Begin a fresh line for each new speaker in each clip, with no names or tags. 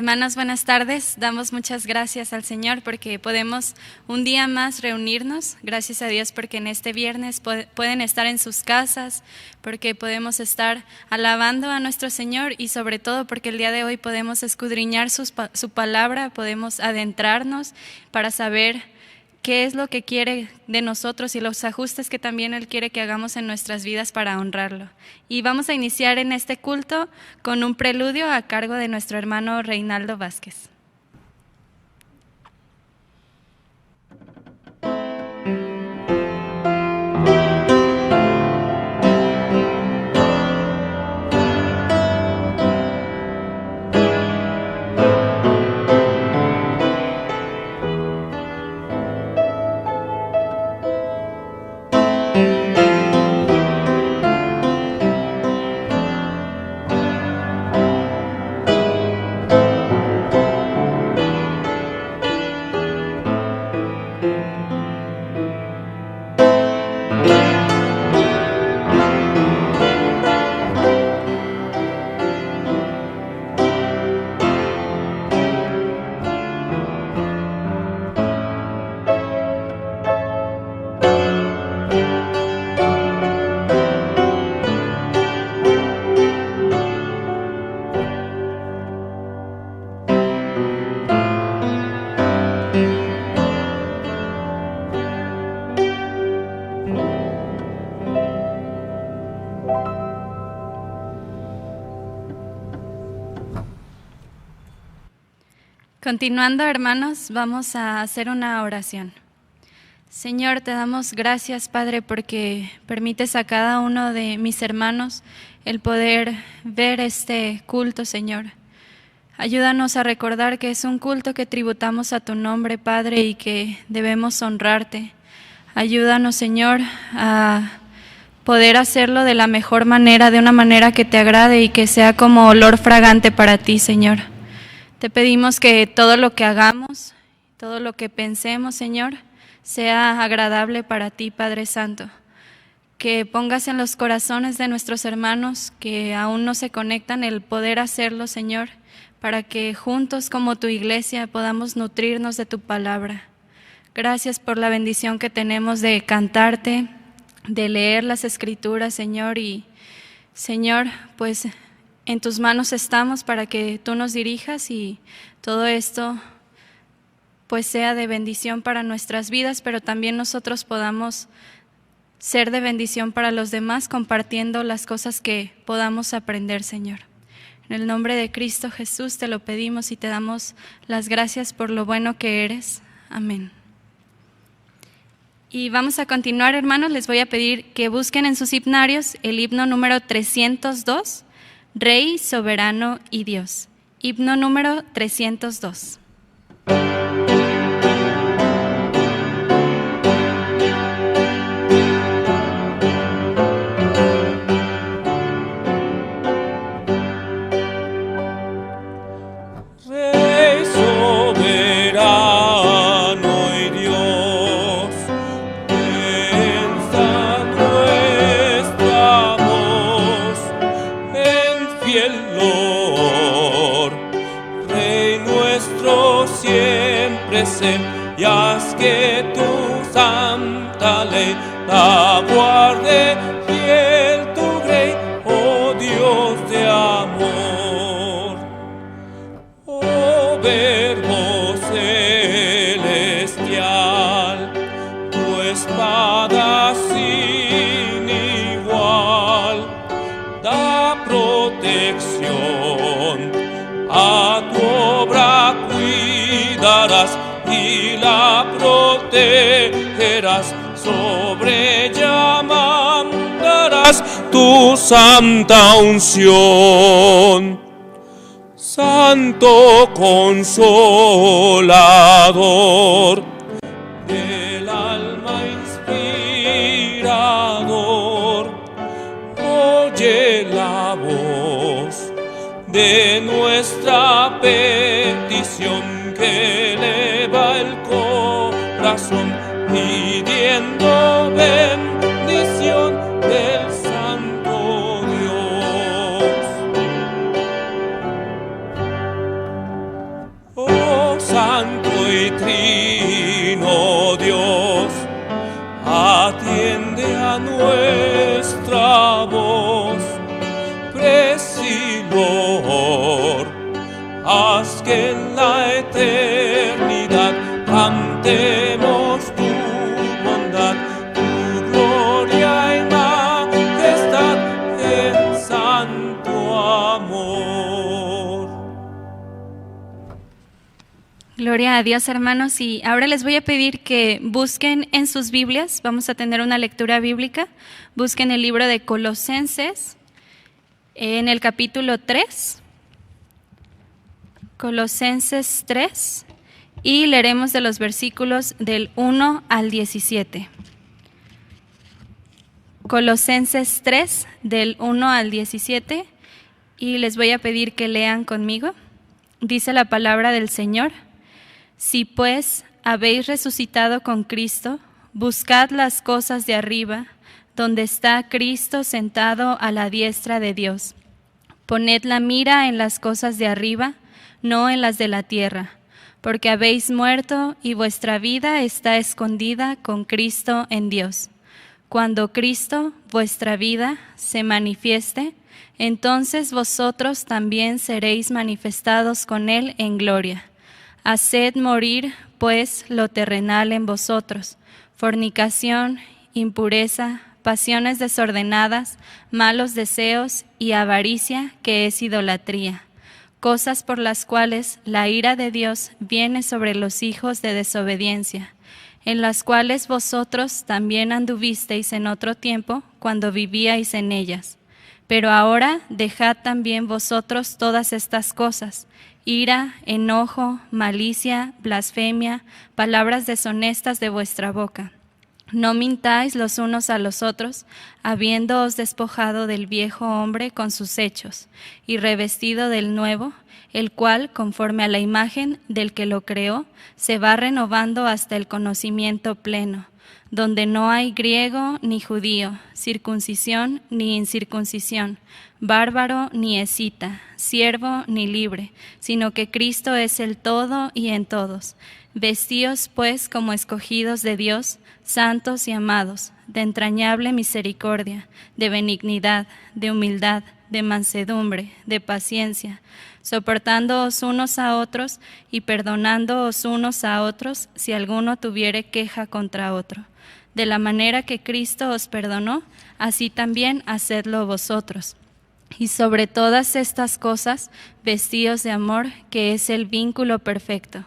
Hermanos, buenas tardes. Damos muchas gracias al Señor porque podemos un día más reunirnos. Gracias a Dios porque en este viernes pueden estar en sus casas, porque podemos estar alabando a nuestro Señor y sobre todo porque el día de hoy podemos escudriñar su palabra, podemos adentrarnos para saber qué es lo que quiere de nosotros y los ajustes que también Él quiere que hagamos en nuestras vidas para honrarlo. Y vamos a iniciar en este culto con un preludio a cargo de nuestro hermano Reinaldo Vázquez. Continuando, hermanos, vamos a hacer una oración. Señor, te damos gracias, Padre, porque permites a cada uno de mis hermanos el poder ver este culto, Señor. Ayúdanos a recordar que es un culto que tributamos a tu nombre, Padre, y que debemos honrarte. Ayúdanos, Señor, a poder hacerlo de la mejor manera, de una manera que te agrade y que sea como olor fragante para ti, Señor. Te pedimos que todo lo que hagamos, todo lo que pensemos, Señor, sea agradable para ti, Padre Santo. Que pongas en los corazones de nuestros hermanos que aún no se conectan el poder hacerlo, Señor, para que juntos como tu iglesia podamos nutrirnos de tu palabra. Gracias por la bendición que tenemos de cantarte, de leer las Escrituras, Señor, y Señor, pues en tus manos estamos para que tú nos dirijas y todo esto pues sea de bendición para nuestras vidas, pero también nosotros podamos ser de bendición para los demás compartiendo las cosas que podamos aprender, Señor. En el nombre de Cristo Jesús te lo pedimos y te damos las gracias por lo bueno que eres. Amén. Y vamos a continuar, hermanos. Les voy a pedir que busquen en sus himnarios el himno número 302, Rey, Soberano y Dios. Himno número 302.
Rey soberano y Dios, alza nuestra voz en fiel loor. Rey nuestro siempre sé, y haz que tu santa ley la guarde fiel tu grey, oh Dios de amor. Oh Verbo celestial, tu espada sin igual, da protección, a tu obra cuidarás y la protegerás, sobre ella mandarás tu santa unción. Santo Consolador, del alma inspirador, oye la voz de nuestra petición que eleva el corazón, pidiendo bendición del Santo Dios. y trino Dios, atiende a nuestra voz. Presidor, haz que en la eternidad cantemos tu bondad, tu gloria y majestad en santo amor.
Gloria a Dios, hermanos, y ahora les voy a pedir que busquen en sus Biblias, vamos a tener una lectura bíblica, busquen el libro de Colosenses en el capítulo 3, Colosenses 3, y leeremos de los versículos del 1 al 17. Colosenses 3, del 1 al 17, y les voy a pedir que lean conmigo. Dice la palabra del Señor: Si pues habéis resucitado con Cristo, buscad las cosas de arriba, donde está Cristo sentado a la diestra de Dios. Poned la mira en las cosas de arriba, no en las de la tierra, porque habéis muerto y vuestra vida está escondida con Cristo en Dios. Cuando Cristo, vuestra vida, se manifieste, entonces vosotros también seréis manifestados con Él en gloria. Haced morir, pues, lo terrenal en vosotros: fornicación, impureza, pasiones desordenadas, malos deseos y avaricia, que es idolatría, cosas por las cuales la ira de Dios viene sobre los hijos de desobediencia, en las cuales vosotros también anduvisteis en otro tiempo cuando vivíais en ellas. Pero ahora dejad también vosotros todas estas cosas: ira, enojo, malicia, blasfemia, palabras deshonestas de vuestra boca. No mintáis los unos a los otros, habiéndoos despojado del viejo hombre con sus hechos, y revestido del nuevo, el cual, conforme a la imagen del que lo creó, se va renovando hasta el conocimiento pleno, donde no hay griego ni judío, circuncisión ni incircuncisión, bárbaro ni escita, siervo ni libre, sino que Cristo es el todo y en todos. Vestíos pues como escogidos de Dios, santos y amados, de entrañable misericordia, de benignidad, de humildad, de mansedumbre, de paciencia, soportándoos unos a otros y perdonándoos unos a otros si alguno tuviere queja contra otro. De la manera que Cristo os perdonó, así también hacedlo vosotros. Y sobre todas estas cosas, vestíos de amor, que es el vínculo perfecto.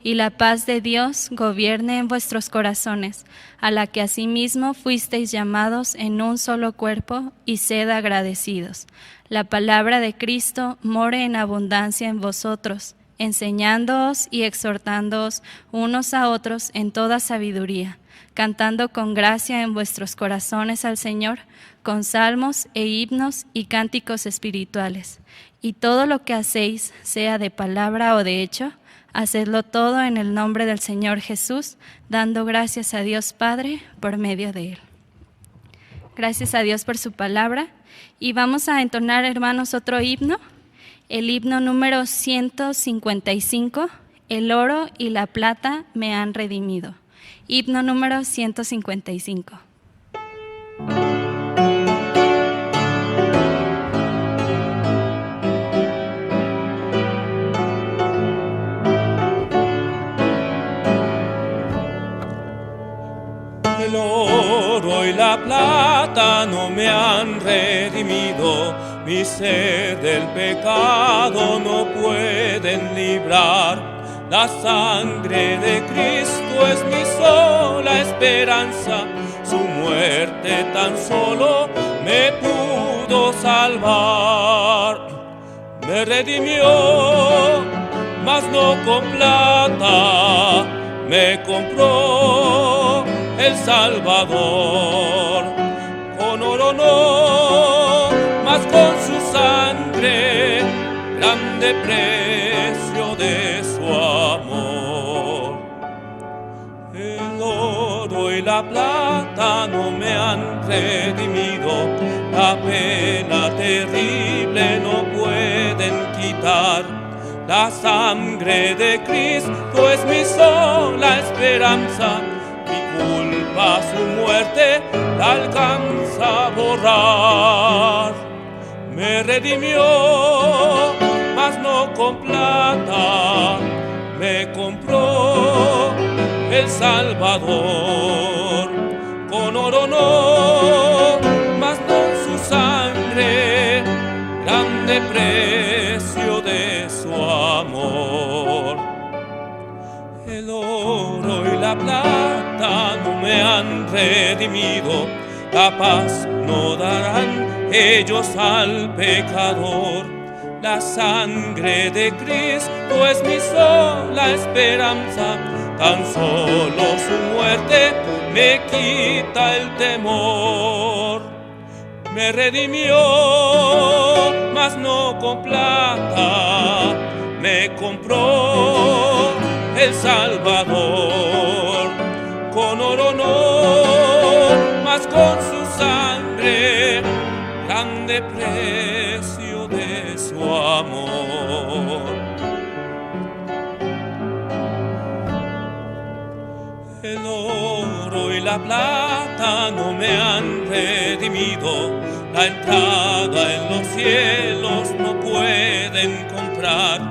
Y la paz de Dios gobierne en vuestros corazones, a la que asimismo fuisteis llamados en un solo cuerpo, y sed agradecidos. La palabra de Cristo more en abundancia en vosotros, enseñándoos y exhortándoos unos a otros en toda sabiduría, cantando con gracia en vuestros corazones al Señor, con salmos e himnos y cánticos espirituales. Y todo lo que hacéis, sea de palabra o de hecho, hacedlo todo en el nombre del Señor Jesús, dando gracias a Dios Padre por medio de Él. Gracias a Dios por su palabra. Y vamos a entonar, hermanos, otro himno, el himno número 155, El oro y la plata me han redimido. Himno número 155.
El oro y la plata no me han redimido, mi ser del pecado no pueden librar. La sangre de Cristo es mi sola esperanza, su muerte tan solo me pudo salvar. Me redimió, mas no con plata, me compró el Salvador. Con oro no, mas con su sangre, grande precio de su amor. El oro y la plata no me han redimido, la pena terrible no pueden quitar. La sangre de Cristo tú es mi sola esperanza, mi culpa su muerte la alcanza a borrar. Me redimió, mas no con plata, me compró el Salvador. Con oro no, mas no su sangre, grande precio de su amor. El oro y la plata no me han redimido, la paz no darán ellos al pecador. La sangre de Cristo es mi sola esperanza, tan solo su muerte me quita el temor. Me redimió, mas no con plata, me compró el Salvador. Con oro no, mas con su sangre, grande precio de su amor. El oro y la plata no me han redimido, la entrada en los cielos no pueden comprar.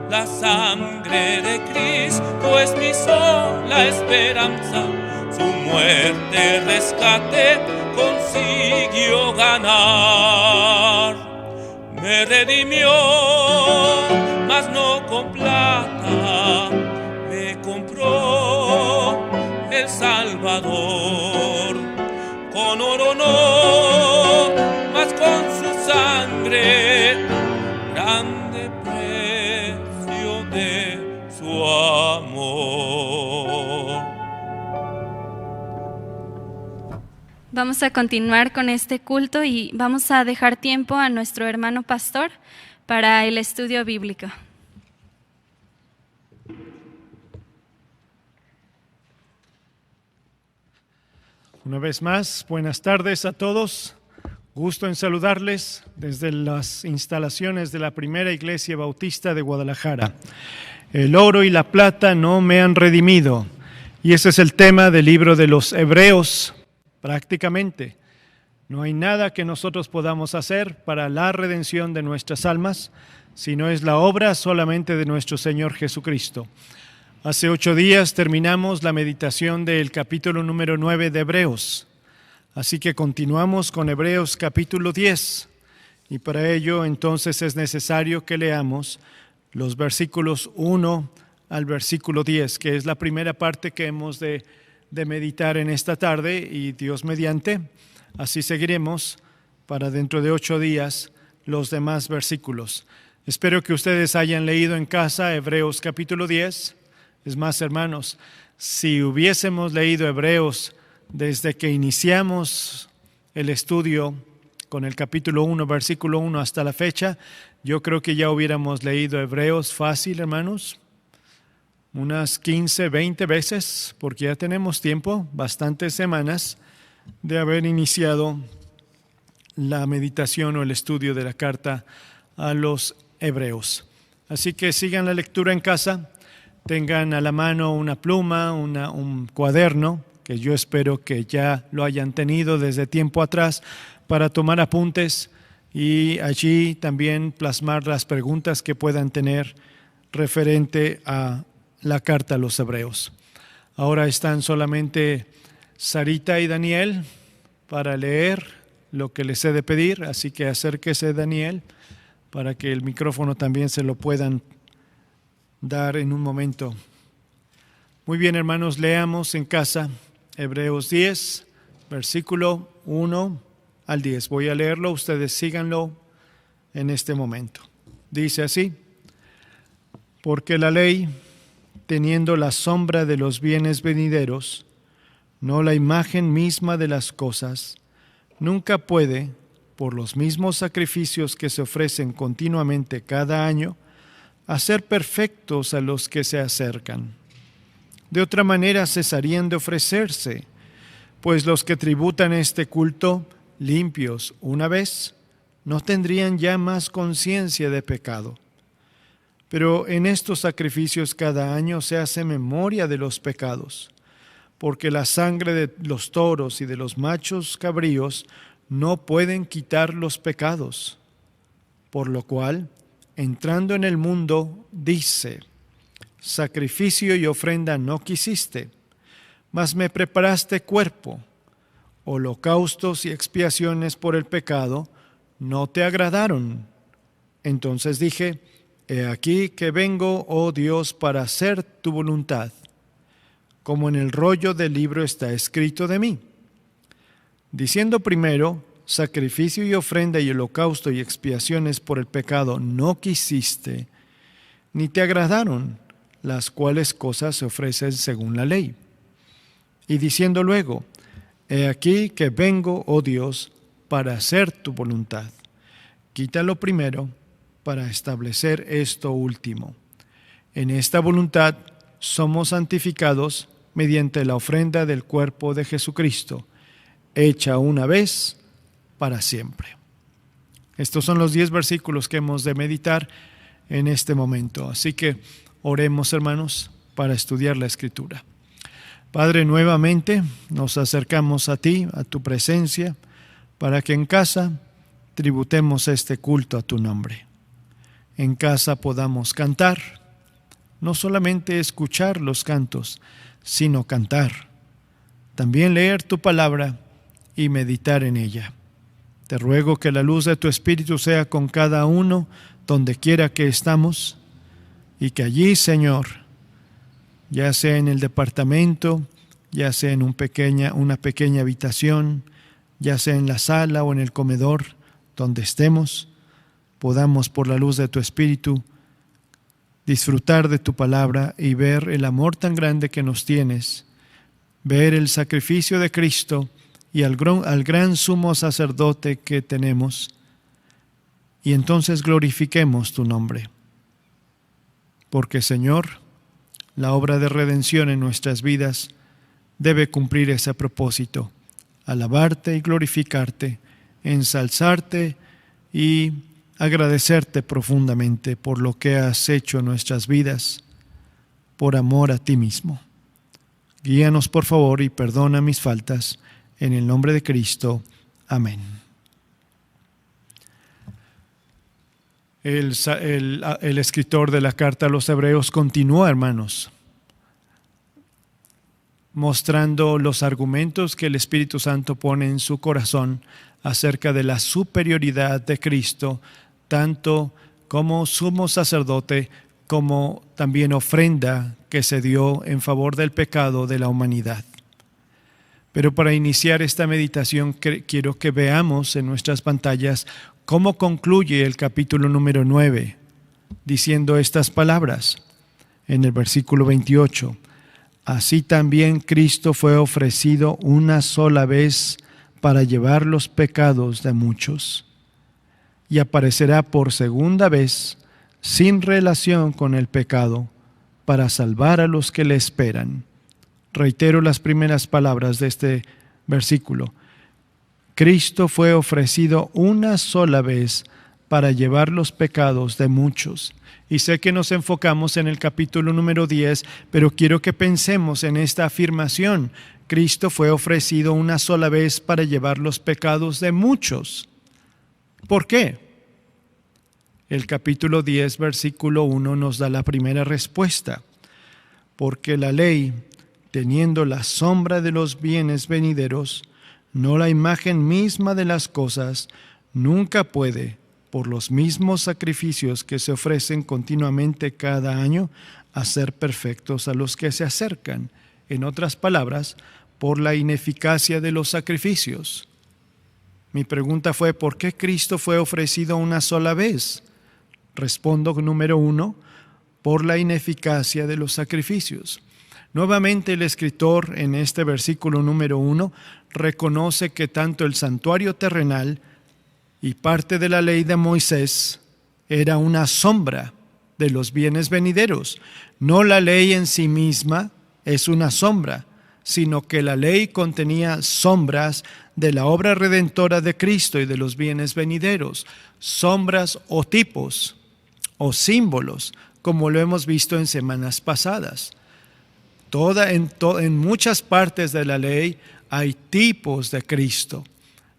La sangre de Cristo es mi sola esperanza, su muerte rescate consiguió ganar. Me redimió, mas no con plata, me compró el Salvador. Con oro no, mas con su sangre, grande precio de su amor.
Vamos a continuar con este culto y vamos a dejar tiempo a nuestro hermano pastor para el estudio bíblico.
Una vez más, buenas tardes a todos. Gusto en saludarles desde las instalaciones de la Primera Iglesia Bautista de Guadalajara. El oro y la plata no me han redimido. Y ese es el tema del libro de los Hebreos, prácticamente. No hay nada que nosotros podamos hacer para la redención de nuestras almas, sino es la obra solamente de nuestro Señor Jesucristo. Hace 8 días terminamos la meditación del capítulo número 9 de Hebreos. Así que continuamos con Hebreos capítulo 10. Y para ello entonces es necesario que leamos los versículos 1 al versículo 10, que es la primera parte que hemos de meditar en esta tarde, y Dios mediante, así seguiremos para dentro de 8 días los demás versículos. Espero que ustedes hayan leído en casa Hebreos capítulo 10. Es más, hermanos, si hubiésemos leído Hebreos desde que iniciamos el estudio con el capítulo 1, versículo 1 hasta la fecha, yo creo que ya hubiéramos leído Hebreos fácil, hermanos, unas 15, 20 veces, porque ya tenemos tiempo, bastantes semanas, de haber iniciado la meditación o el estudio de la carta a los Hebreos. Así que sigan la lectura en casa. Tengan a la mano una pluma, un cuaderno, que yo espero que ya lo hayan tenido desde tiempo atrás, para tomar apuntes y allí también plasmar las preguntas que puedan tener referente a la carta a los Hebreos. Ahora están solamente Sarita y Daniel para leer lo que les he de pedir, así que acérquese, Daniel, para que el micrófono también se lo puedan dar en un momento. Muy bien, hermanos, leamos en casa Hebreos 10, versículo 1 al 10. Voy a leerlo, ustedes síganlo en este momento. Dice así: porque la ley, teniendo la sombra de los bienes venideros, no la imagen misma de las cosas, nunca puede, por los mismos sacrificios que se ofrecen continuamente cada año, hacer perfectos a los que se acercan. De otra manera cesarían de ofrecerse, pues los que tributan este culto, limpios una vez, no tendrían ya más conciencia de pecado. Pero en estos sacrificios cada año se hace memoria de los pecados, porque la sangre de los toros y de los machos cabríos no pueden quitar los pecados. Por lo cual, entrando en el mundo, dice: sacrificio y ofrenda no quisiste, mas me preparaste cuerpo. Holocaustos y expiaciones por el pecado no te agradaron. Entonces dije: he aquí que vengo, oh Dios, para hacer tu voluntad, como en el rollo del libro está escrito de mí. Diciendo primero: sacrificio y ofrenda y holocausto y expiaciones por el pecado no quisiste, ni te agradaron, las cuales cosas se ofrecen según la ley. Y diciendo luego: he aquí que vengo, oh Dios, para hacer tu voluntad. Quita lo primero para establecer esto último. En esta voluntad somos santificados mediante la ofrenda del cuerpo de Jesucristo, hecha una vez para siempre. Estos son los 10 versículos que hemos de meditar en este momento. Así que oremos, hermanos, para estudiar la Escritura. Padre, nuevamente nos acercamos a ti, a tu presencia, para que en casa tributemos este culto a tu nombre. En casa podamos cantar, no solamente escuchar los cantos, sino cantar. También leer tu palabra y meditar en ella. Te ruego que la luz de tu Espíritu sea con cada uno donde quiera que estamos, y que allí, Señor, ya sea en el departamento, ya sea en una pequeña habitación, ya sea en la sala o en el comedor, donde estemos, podamos por la luz de tu Espíritu disfrutar de tu palabra y ver el amor tan grande que nos tienes, ver el sacrificio de Cristo y al gran sumo sacerdote que tenemos, y entonces glorifiquemos tu nombre. Porque, Señor, la obra de redención en nuestras vidas debe cumplir ese propósito: alabarte y glorificarte, ensalzarte y agradecerte profundamente por lo que has hecho en nuestras vidas, por amor a ti mismo. Guíanos, por favor, y perdona mis faltas, en el nombre de Cristo. Amén. El escritor de la carta a los Hebreos continúa, hermanos, mostrando los argumentos que el Espíritu Santo pone en su corazón acerca de la superioridad de Cristo, tanto como sumo sacerdote, como también ofrenda que se dio en favor del pecado de la humanidad. Pero para iniciar esta meditación quiero que veamos en nuestras pantallas cómo concluye el capítulo número 9, diciendo estas palabras en el versículo 28. Así también Cristo fue ofrecido una sola vez para llevar los pecados de muchos, y aparecerá por segunda vez sin relación con el pecado para salvar a los que le esperan. Reitero las primeras palabras de este versículo. Cristo fue ofrecido una sola vez para llevar los pecados de muchos. Y sé que nos enfocamos en el capítulo número 10, pero quiero que pensemos en esta afirmación. Cristo fue ofrecido una sola vez para llevar los pecados de muchos. ¿Por qué? El capítulo 10, versículo 1 nos da la primera respuesta. Porque la ley, teniendo la sombra de los bienes venideros, no la imagen misma de las cosas, nunca puede, por los mismos sacrificios que se ofrecen continuamente cada año, hacer perfectos a los que se acercan. En otras palabras, por la ineficacia de los sacrificios. Mi pregunta fue: ¿por qué Cristo fue ofrecido una sola vez? Respondo, número 1, por la ineficacia de los sacrificios. Nuevamente el escritor en este versículo número 1 reconoce que tanto el santuario terrenal y parte de la ley de Moisés era una sombra de los bienes venideros. No la ley en sí misma es una sombra, sino que la ley contenía sombras de la obra redentora de Cristo y de los bienes venideros, sombras o tipos o símbolos como lo hemos visto en semanas pasadas. En muchas partes de la ley hay tipos de Cristo.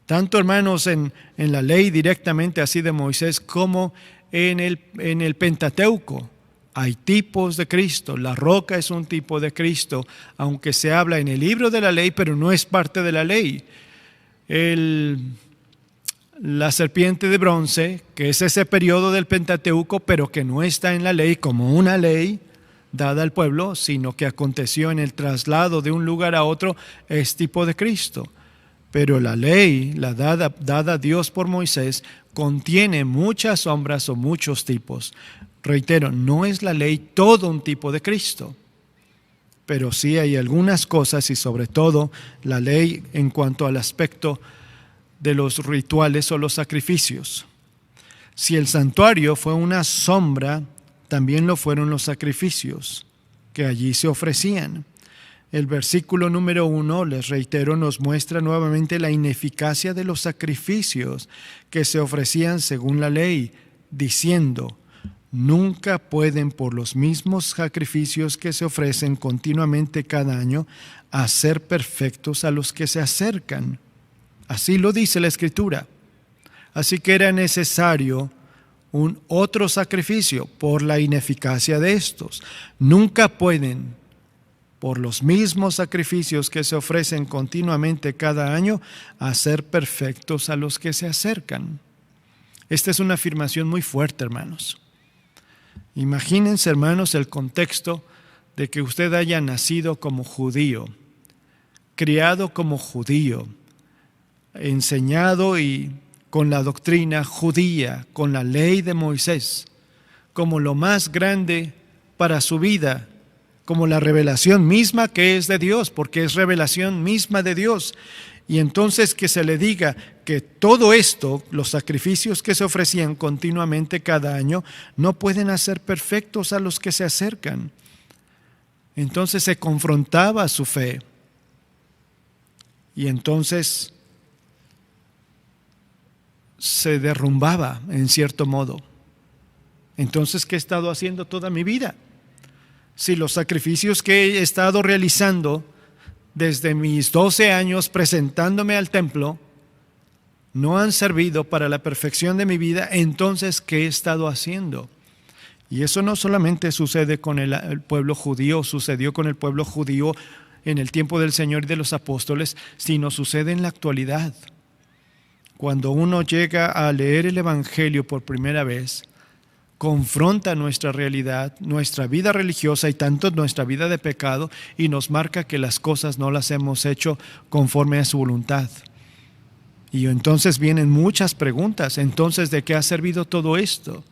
Tanto, hermanos, en la ley directamente así de Moisés como en el Pentateuco. Hay tipos de Cristo. La roca es un tipo de Cristo, aunque se habla en el libro de la ley, pero no es parte de la ley. La serpiente de bronce, que es ese periodo del Pentateuco, pero que no está en la ley como una ley dada al pueblo, sino que aconteció en el traslado de un lugar a otro, es tipo de Cristo. Pero la ley, la dada a Dios por Moisés, contiene muchas sombras o muchos tipos. Reitero, no es la ley todo un tipo de Cristo, pero sí hay algunas cosas, y sobre todo la ley en cuanto al aspecto de los rituales o los sacrificios. Si el santuario fue una sombra, también lo fueron los sacrificios que allí se ofrecían. El versículo número 1, les reitero, nos muestra nuevamente la ineficacia de los sacrificios que se ofrecían según la ley, diciendo: nunca pueden, por los mismos sacrificios que se ofrecen continuamente cada año, hacer perfectos a los que se acercan. Así lo dice la Escritura. Así que era necesario un otro sacrificio por la ineficacia de estos. Nunca pueden, por los mismos sacrificios que se ofrecen continuamente cada año, hacer perfectos a los que se acercan. Esta es una afirmación muy fuerte, hermanos. Imagínense, hermanos, el contexto de que usted haya nacido como judío, criado como judío, enseñado y con la doctrina judía, con la ley de Moisés, como lo más grande para su vida, como la revelación misma que es de Dios, porque es revelación misma de Dios. Y entonces que se le diga que todo esto, los sacrificios que se ofrecían continuamente cada año, no pueden hacer perfectos a los que se acercan. Entonces se confrontaba su fe. Y entonces se derrumbaba en cierto modo. Entonces, ¿qué he estado haciendo toda mi vida? Si los sacrificios que he estado realizando desde mis 12 años presentándome al templo no han servido para la perfección de mi vida, entonces, ¿qué he estado haciendo? Y eso no solamente sucede con el pueblo judío, sucedió con el pueblo judío en el tiempo del Señor y de los apóstoles, sino sucede en la actualidad. Cuando uno llega a leer el Evangelio por primera vez, confronta nuestra realidad, nuestra vida religiosa y tanto nuestra vida de pecado, y nos marca que las cosas no las hemos hecho conforme a su voluntad. Y entonces vienen muchas preguntas. Entonces, ¿de qué ha servido todo esto?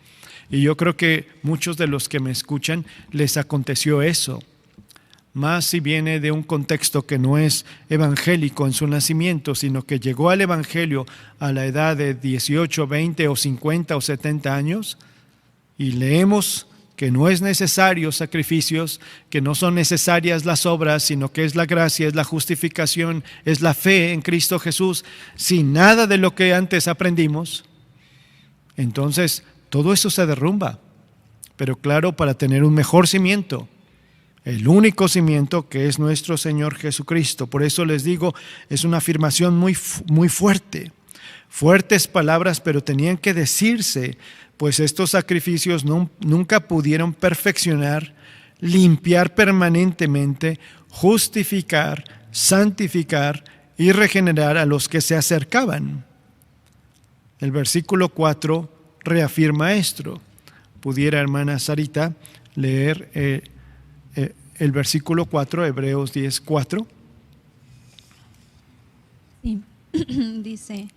Y yo creo que muchos de los que me escuchan les aconteció eso. Más si viene de un contexto que no es evangélico en su nacimiento, sino que llegó al evangelio a la edad de 18, 20 o 50 o 70 años, y leemos que no es necesario sacrificios, que no son necesarias las obras, sino que es la gracia, es la justificación, es la fe en Cristo Jesús, sin nada de lo que antes aprendimos. Entonces, todo eso se derrumba, pero claro, para tener un mejor cimiento, el único cimiento que es nuestro Señor Jesucristo. Por eso les digo, es una afirmación muy fuerte. Fuertes palabras, pero tenían que decirse, pues estos sacrificios nunca pudieron perfeccionar, limpiar permanentemente, justificar, santificar y regenerar a los que se acercaban. El versículo 4 reafirma esto. Pudiera, hermana Sarita, leer el versículo 4, Hebreos 10, 4.
Sí. Dice: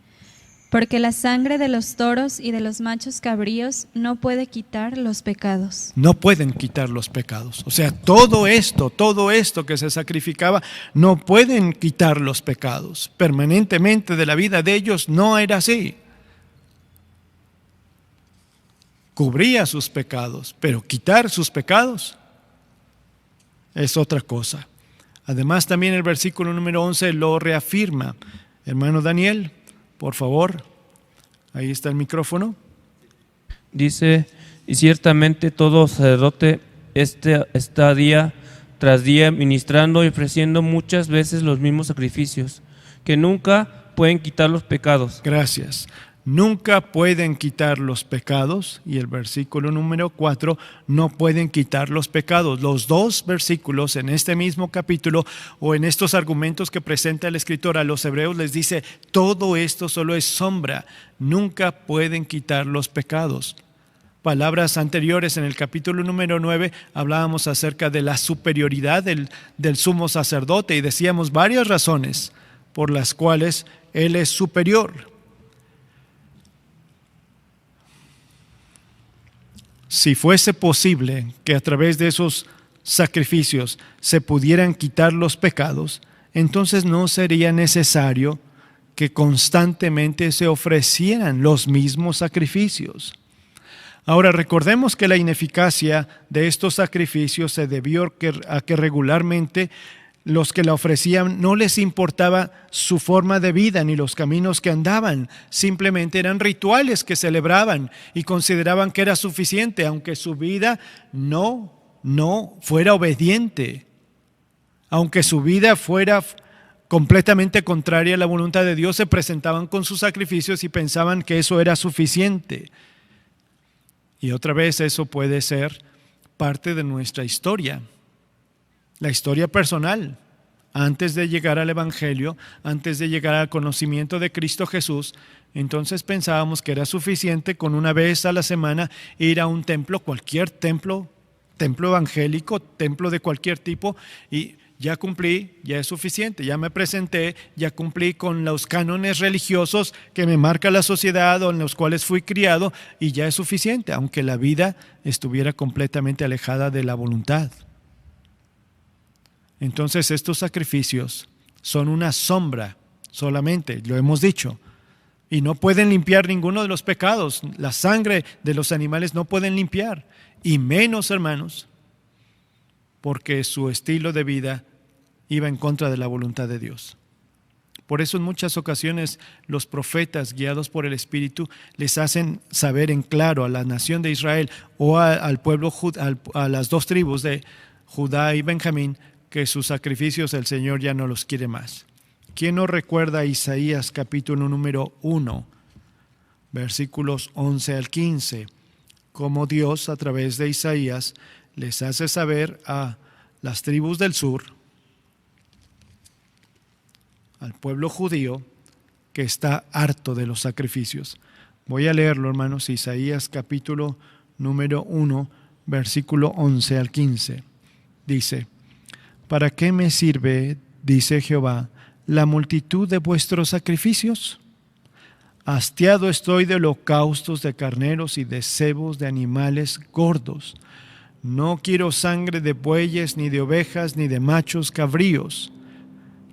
porque la sangre de los toros y de los machos cabríos no puede quitar los pecados.
No pueden quitar los pecados. O sea, todo esto que se sacrificaba, no pueden quitar los pecados. Permanentemente de la vida de ellos no era así. Cubría sus pecados, pero quitar sus pecados es otra cosa. Además, también el versículo número 11 lo reafirma. Hermano Daniel, por favor, ahí está el micrófono.
Dice Y ciertamente todo sacerdote está día tras día ministrando y ofreciendo muchas veces los mismos sacrificios, que nunca pueden quitar los pecados.
Gracias. Nunca pueden quitar los pecados. Y el versículo número 4, no pueden quitar los pecados. Los dos versículos en este mismo capítulo o en estos argumentos que presenta el escritor a los hebreos les dice, todo esto solo es sombra. Nunca pueden quitar los pecados. Palabras anteriores en el capítulo número 9 hablábamos acerca de la superioridad del sumo sacerdote y decíamos varias razones por las cuales él es superior. Si fuese posible que a través de esos sacrificios se pudieran quitar los pecados, entonces no sería necesario que constantemente se ofrecieran los mismos sacrificios. Ahora recordemos que la ineficacia de estos sacrificios se debió a que regularmente los que la ofrecían no les importaba su forma de vida ni los caminos que andaban, simplemente eran rituales que celebraban y consideraban que era suficiente, aunque su vida no fuera obediente, aunque su vida fuera completamente contraria a la voluntad de Dios, se presentaban con sus sacrificios y pensaban que eso era suficiente. Y otra vez eso puede ser parte de nuestra historia. La historia personal, antes de llegar al Evangelio, antes de llegar al conocimiento de Cristo Jesús, entonces pensábamos que era suficiente con una vez a la semana ir a un templo, cualquier templo evangélico, templo de cualquier tipo, y ya cumplí, ya es suficiente, ya me presenté, ya cumplí con los cánones religiosos que me marca la sociedad o en los cuales fui criado y ya es suficiente, aunque la vida estuviera completamente alejada de la voluntad. Entonces estos sacrificios son una sombra solamente, lo hemos dicho, y no pueden limpiar ninguno de los pecados. La sangre de los animales no pueden limpiar, y menos, hermanos, porque su estilo de vida iba en contra de la voluntad de Dios. Por eso en muchas ocasiones los profetas, guiados por el Espíritu, les hacen saber en claro a la nación de Israel o al pueblo, a las dos tribus de Judá y Benjamín, que sus sacrificios el Señor ya no los quiere más. ¿Quién no recuerda Isaías capítulo número 1, versículos 11 al 15? Cómo Dios a través de Isaías les hace saber a las tribus del sur, al pueblo judío, que está harto de los sacrificios. Voy a leerlo, hermanos, Isaías capítulo número 1, versículo 11 al 15. Dice: ¿Para qué me sirve, dice Jehová, la multitud de vuestros sacrificios? Hastiado estoy de holocaustos de carneros y de cebos de animales gordos. No quiero sangre de bueyes, ni de ovejas, ni de machos cabríos.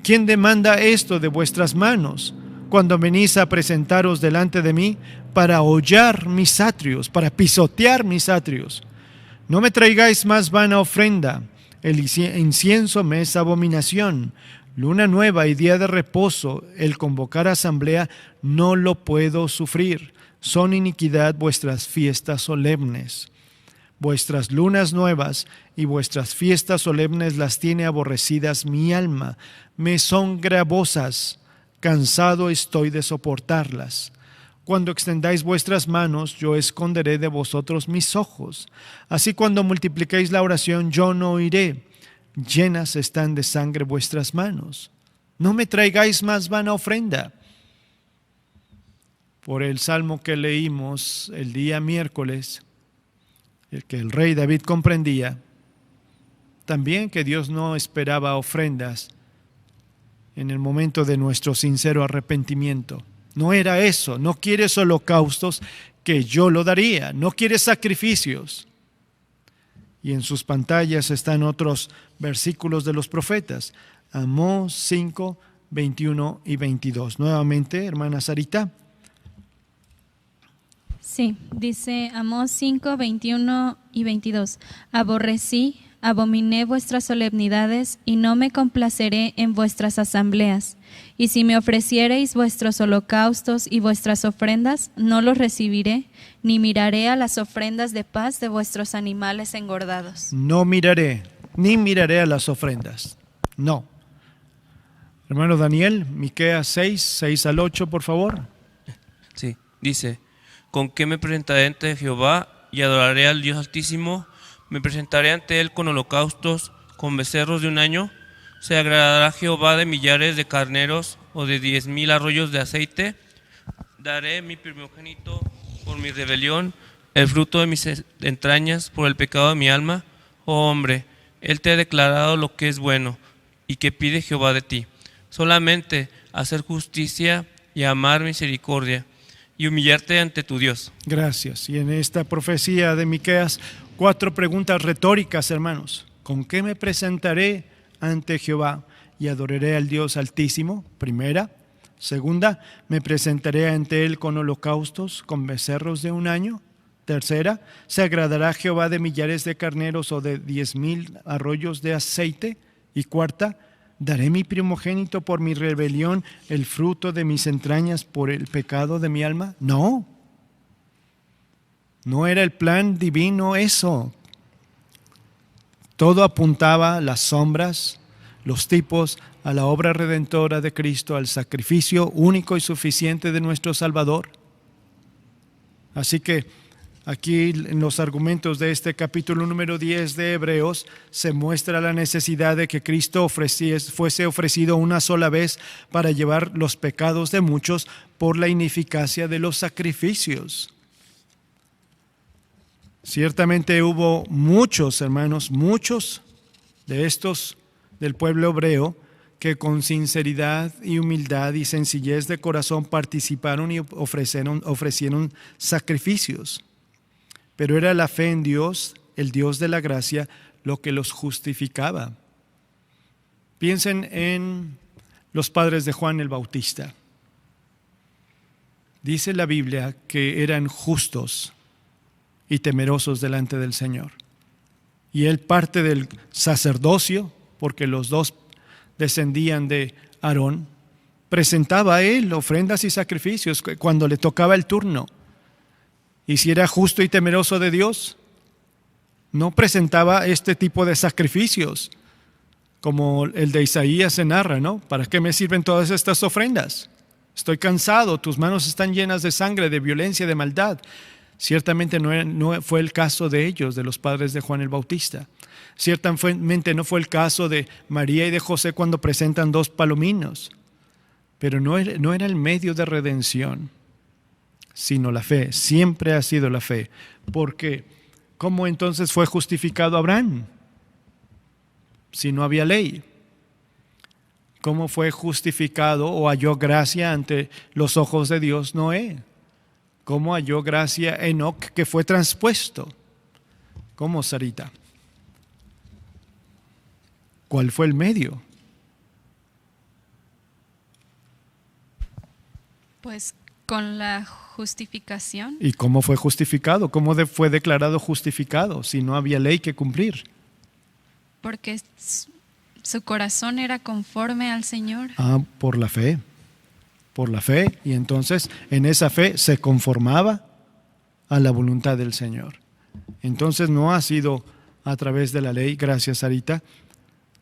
¿Quién demanda esto de vuestras manos, cuando venís a presentaros delante de mí para hollar mis atrios, para pisotear mis atrios? No me traigáis más vana ofrenda. El incienso me es abominación. Luna nueva y día de reposo, el convocar asamblea, no lo puedo sufrir. Son iniquidad vuestras fiestas solemnes. Vuestras lunas nuevas y vuestras fiestas solemnes las tiene aborrecidas mi alma. Me son gravosas, cansado estoy de soportarlas. Cuando extendáis vuestras manos, yo esconderé de vosotros mis ojos. Así cuando multipliquéis la oración, yo no oiré. Llenas están de sangre vuestras manos. No me traigáis más vana ofrenda. Por el salmo que leímos el día miércoles, el que el rey David comprendía, también que Dios no esperaba ofrendas en el momento de nuestro sincero arrepentimiento. No era eso, no quieres holocaustos, que yo lo daría, no quieres sacrificios. Y en sus pantallas están otros versículos de los profetas, Amós 5, 21 y 22. Nuevamente, hermana Sarita.
Sí, dice Amós 5, 21 y 22. Aborrecí abominé vuestras solemnidades y no me complaceré en vuestras asambleas. Y si me ofreciereis vuestros holocaustos y vuestras ofrendas, no los recibiré, ni miraré a las ofrendas de paz de vuestros animales engordados.
No miraré, ni miraré a las ofrendas. No. Hermano Daniel, Miqueas 6 al 8, por favor.
Sí, dice: ¿Con qué me presentaré ante Jehová y adoraré al Dios Altísimo? Me presentaré ante él con holocaustos, con becerros de un año. ¿Se agradará Jehová de millares de carneros o de 10,000 arroyos de aceite? Daré mi primogénito por mi rebelión, el fruto de mis entrañas por el pecado de mi alma. Oh hombre, él te ha declarado lo que es bueno y que pide Jehová de ti. Solamente hacer justicia y amar misericordia y humillarte ante tu Dios.
Gracias. Y en esta profecía de Miqueas, 4 preguntas retóricas, hermanos. ¿Con qué me presentaré ante Jehová y adoraré al Dios Altísimo? Primera. Segunda, ¿me presentaré ante él con holocaustos, con becerros de un año? Tercera, ¿se agradará Jehová de millares de carneros o de 10,000 arroyos de aceite? Y cuarta, ¿daré mi primogénito por mi rebelión, el fruto de mis entrañas por el pecado de mi alma? No. No era el plan divino eso. Todo apuntaba a las sombras, los tipos, a la obra redentora de Cristo, al sacrificio único y suficiente de nuestro Salvador. Así que aquí en los argumentos de este capítulo número 10 de Hebreos se muestra la necesidad de que Cristo fuese ofrecido una sola vez para llevar los pecados de muchos por la ineficacia de los sacrificios. Ciertamente hubo muchos, hermanos, muchos de estos del pueblo hebreo que con sinceridad y humildad y sencillez de corazón participaron y ofrecieron sacrificios. Pero era la fe en Dios, el Dios de la gracia, lo que los justificaba. Piensen en los padres de Juan el Bautista. Dice la Biblia que eran justos y temerosos delante del Señor. Y él parte del sacerdocio, porque los dos descendían de Aarón, presentaba a él ofrendas y sacrificios cuando le tocaba el turno. Y si era justo y temeroso de Dios, no presentaba este tipo de sacrificios, como el de Isaías se narra, ¿no? ¿Para qué me sirven todas estas ofrendas? Estoy cansado, tus manos están llenas de sangre, de violencia, de maldad. Ciertamente no fue el caso de ellos, de los padres de Juan el Bautista. Ciertamente no fue el caso de María y de José cuando presentan 2 palominos. Pero no era el medio de redención, sino la fe. Siempre ha sido la fe. Porque, ¿cómo entonces fue justificado Abraham si no había ley? ¿Cómo fue justificado o halló gracia ante los ojos de Dios Noé? ¿Cómo halló gracia Enoc, que fue transpuesto? ¿Cómo, Sarita? ¿Cuál fue el medio?
Pues con la justificación.
¿Y cómo fue justificado? ¿Cómo fue declarado justificado si no había ley que cumplir?
Porque su corazón era conforme al Señor.
Por la fe. Por la fe, y entonces en esa fe se conformaba a la voluntad del Señor. Entonces no ha sido a través de la ley, gracias Sarita,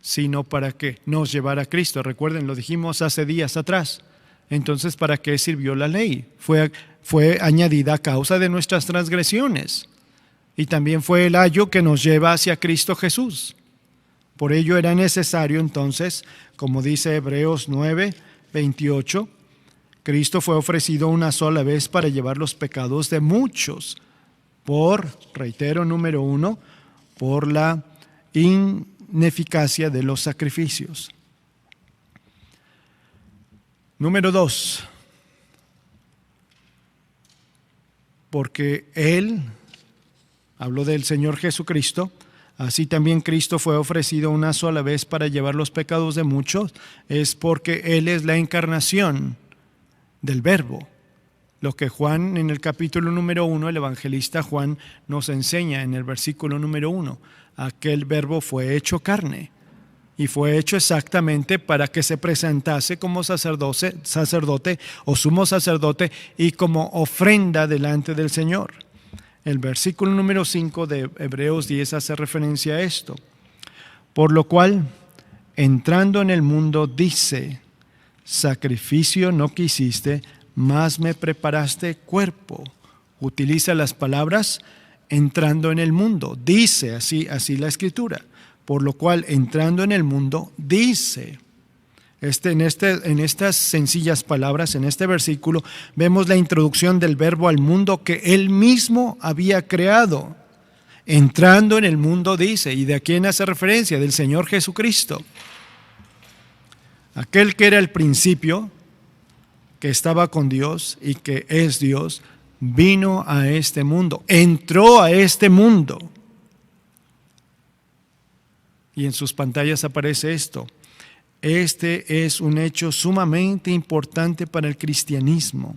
sino para que nos llevara a Cristo. Recuerden, lo dijimos hace días atrás. Entonces, ¿para qué sirvió la ley? Fue añadida a causa de nuestras transgresiones, y también fue el ayo que nos lleva hacia Cristo Jesús. Por ello era necesario entonces, como dice Hebreos 9:28, Cristo fue ofrecido una sola vez para llevar los pecados de muchos, reitero, número 1, por la ineficacia de los sacrificios. Número 2, porque Él, habló del Señor Jesucristo, así también Cristo fue ofrecido una sola vez para llevar los pecados de muchos, es porque Él es la encarnación del Verbo. Lo que Juan en el capítulo número 1, el evangelista Juan nos enseña en el versículo número 1. aquel verbo fue hecho carne. Y fue hecho exactamente para que se presentase como sacerdote o sumo sacerdote y como ofrenda delante del Señor. El versículo número 5 de Hebreos 10 hace referencia a esto. Por lo cual, entrando en el mundo, dice, sacrificio no quisiste, mas me preparaste cuerpo. Utiliza las palabras entrando en el mundo. Dice así la Escritura. Por lo cual, entrando en el mundo, dice. En estas sencillas palabras, en este versículo, vemos la introducción del verbo al mundo que Él mismo había creado. Entrando en el mundo, dice. ¿Y de quién hace referencia? Del Señor Jesucristo. Aquel que era el principio, que estaba con Dios y que es Dios, vino a este mundo, entró a este mundo. Y en sus pantallas aparece esto. Este es un hecho sumamente importante para el cristianismo.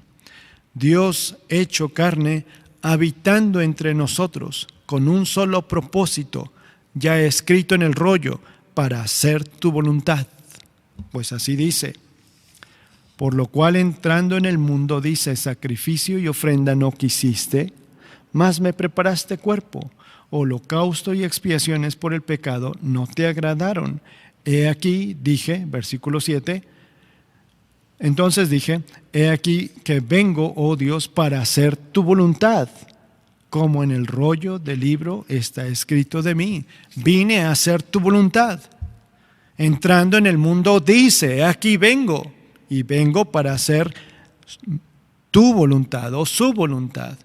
Dios hecho carne, habitando entre nosotros, con un solo propósito, ya escrito en el rollo, para hacer tu voluntad. Pues así dice. Por lo cual entrando en el mundo, dice, sacrificio y ofrenda no quisiste, mas me preparaste cuerpo. Holocausto y expiaciones por el pecado no te agradaron. He aquí, dije, versículo 7, entonces dije, he aquí que vengo, oh Dios, para hacer tu voluntad, como en el rollo del libro está escrito de mí. Vine a hacer tu voluntad. Entrando en el mundo, dice, he aquí vengo, y vengo para hacer tu voluntad o su voluntad.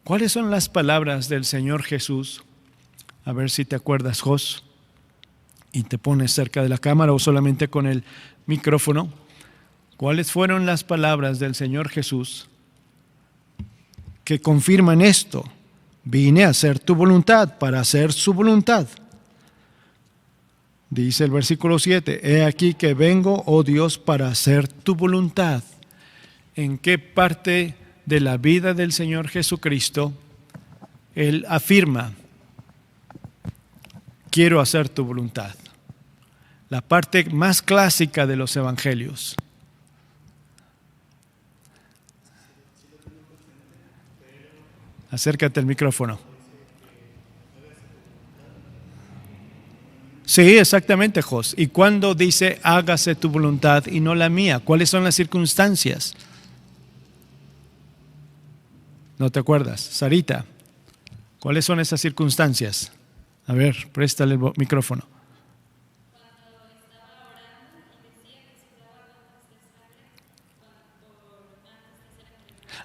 ¿Cuáles son las palabras del Señor Jesús? A ver si te acuerdas, Jos, y te pones cerca de la cámara o solamente con el micrófono. ¿Cuáles fueron las palabras del Señor Jesús que confirman esto? Vine a hacer tu voluntad, para hacer su voluntad. Dice el versículo 7, he aquí que vengo, oh Dios, para hacer tu voluntad. ¿En qué parte de la vida del Señor Jesucristo Él afirma, quiero hacer tu voluntad? La parte más clásica de los evangelios. Acércate al micrófono. Sí, exactamente, Jos. ¿Y cuándo dice hágase tu voluntad y no la mía? ¿Cuáles son las circunstancias? ¿No te acuerdas? Sarita, ¿cuáles son esas circunstancias? A ver, préstale el micrófono.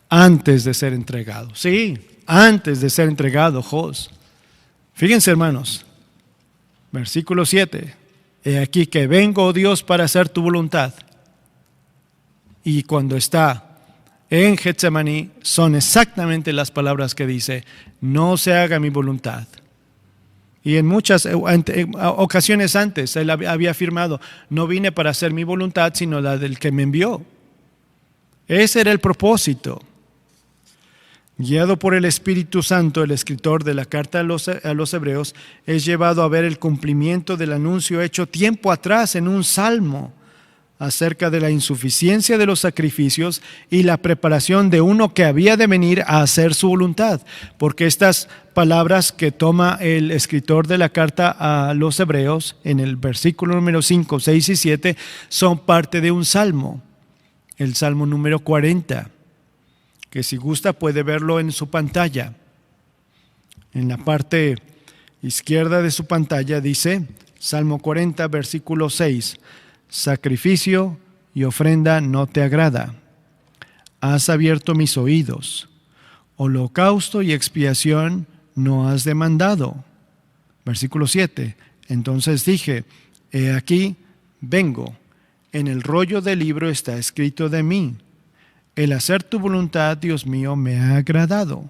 Antes de ser entregado. Sí, antes de ser entregado, Jos. Fíjense, hermanos. Versículo 7. He aquí que vengo, oh Dios, para hacer tu voluntad. Y cuando está en Getsemaní, son exactamente las palabras que dice, no se haga mi voluntad. Y en muchas ocasiones antes, él había afirmado, no vine para hacer mi voluntad, sino la del que me envió. Ese era el propósito. Guiado por el Espíritu Santo, el escritor de la carta a los Hebreos es llevado a ver el cumplimiento del anuncio hecho tiempo atrás en un salmo acerca de la insuficiencia de los sacrificios y la preparación de uno que había de venir a hacer su voluntad. Porque estas palabras que toma el escritor de la carta a los Hebreos en el versículo número 5, 6 y 7 son parte de un salmo, el salmo número 40. Que si gusta puede verlo en su pantalla. En la parte izquierda de su pantalla dice, Salmo 40, versículo 6, sacrificio y ofrenda no te agrada. Has abierto mis oídos. Holocausto y expiación no has demandado. Versículo 7, entonces dije, he aquí, vengo. En el rollo del libro está escrito de mí. El hacer tu voluntad, Dios mío, me ha agradado,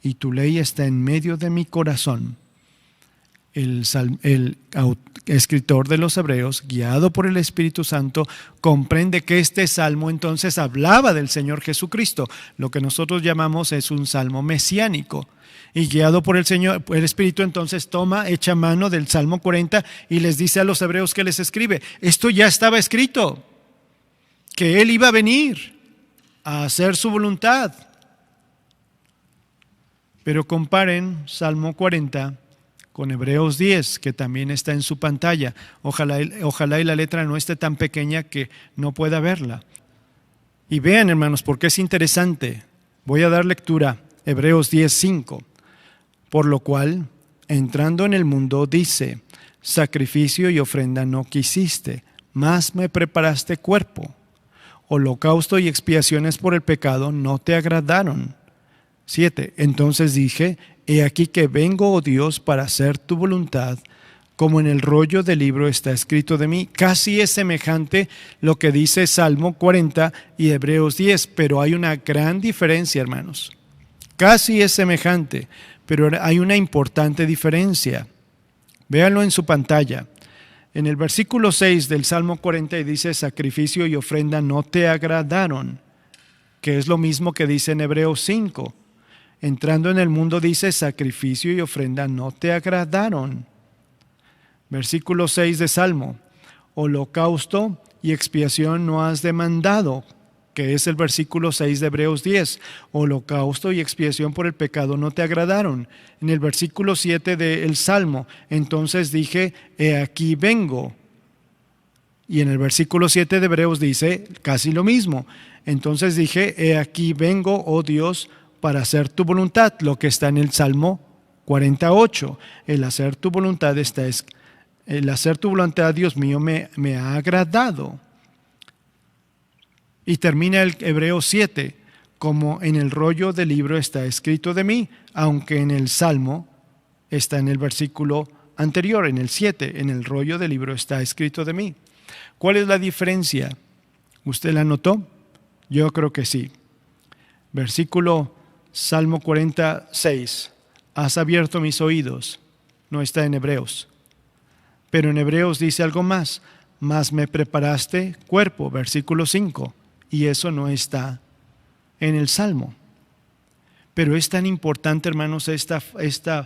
y tu ley está en medio de mi corazón. el escritor de los Hebreos, guiado por el Espíritu Santo, comprende que este salmo entonces hablaba del Señor Jesucristo. Lo que nosotros llamamos es un salmo mesiánico. Y guiado por el Espíritu, entonces echa mano del Salmo 40 y les dice a los hebreos que les escribe: esto ya estaba escrito, que Él iba a venir a hacer su voluntad. Pero comparen Salmo 40 con Hebreos 10, que también está en su pantalla. Ojalá y la letra no esté tan pequeña que no pueda verla. Y vean, hermanos, porque es interesante. Voy a dar lectura. Hebreos 10:5. Por lo cual, entrando en el mundo, dice: sacrificio y ofrenda no quisiste, mas me preparaste cuerpo. Holocausto y expiaciones por el pecado no te agradaron. 7. Entonces dije: he aquí que vengo, oh Dios, para hacer tu voluntad, como en el rollo del libro está escrito de mí. Casi es semejante lo que dice Salmo 40 y Hebreos 10, pero hay una gran diferencia, hermanos. Casi es semejante, pero hay una importante diferencia. Véanlo en su pantalla. En el versículo 6 del Salmo 40 dice: sacrificio y ofrenda no te agradaron, que es lo mismo que dice en Hebreos 5. Entrando en el mundo dice: sacrificio y ofrenda no te agradaron. Versículo 6 de Salmo: holocausto y expiación no has demandado, que es el versículo 6 de Hebreos 10. Holocausto y expiación por el pecado no te agradaron. En el versículo 7 del Salmo: entonces dije: he aquí vengo. Y en el versículo 7 de Hebreos dice casi lo mismo. Entonces dije: he aquí vengo, oh Dios, para hacer tu voluntad. Lo que está en el Salmo 48. El hacer tu voluntad, Dios mío, me ha agradado. Y termina el Hebreos 7, como en el rollo del libro está escrito de mí, aunque en el Salmo está en el versículo anterior, en el 7, en el rollo del libro está escrito de mí. ¿Cuál es la diferencia? ¿Usted la notó? Yo creo que sí. Versículo Salmo 46, has abierto mis oídos, no está en Hebreos. Pero en Hebreos dice algo más: mas me preparaste cuerpo, versículo 5. Y eso no está en el Salmo. Pero es tan importante, hermanos, esta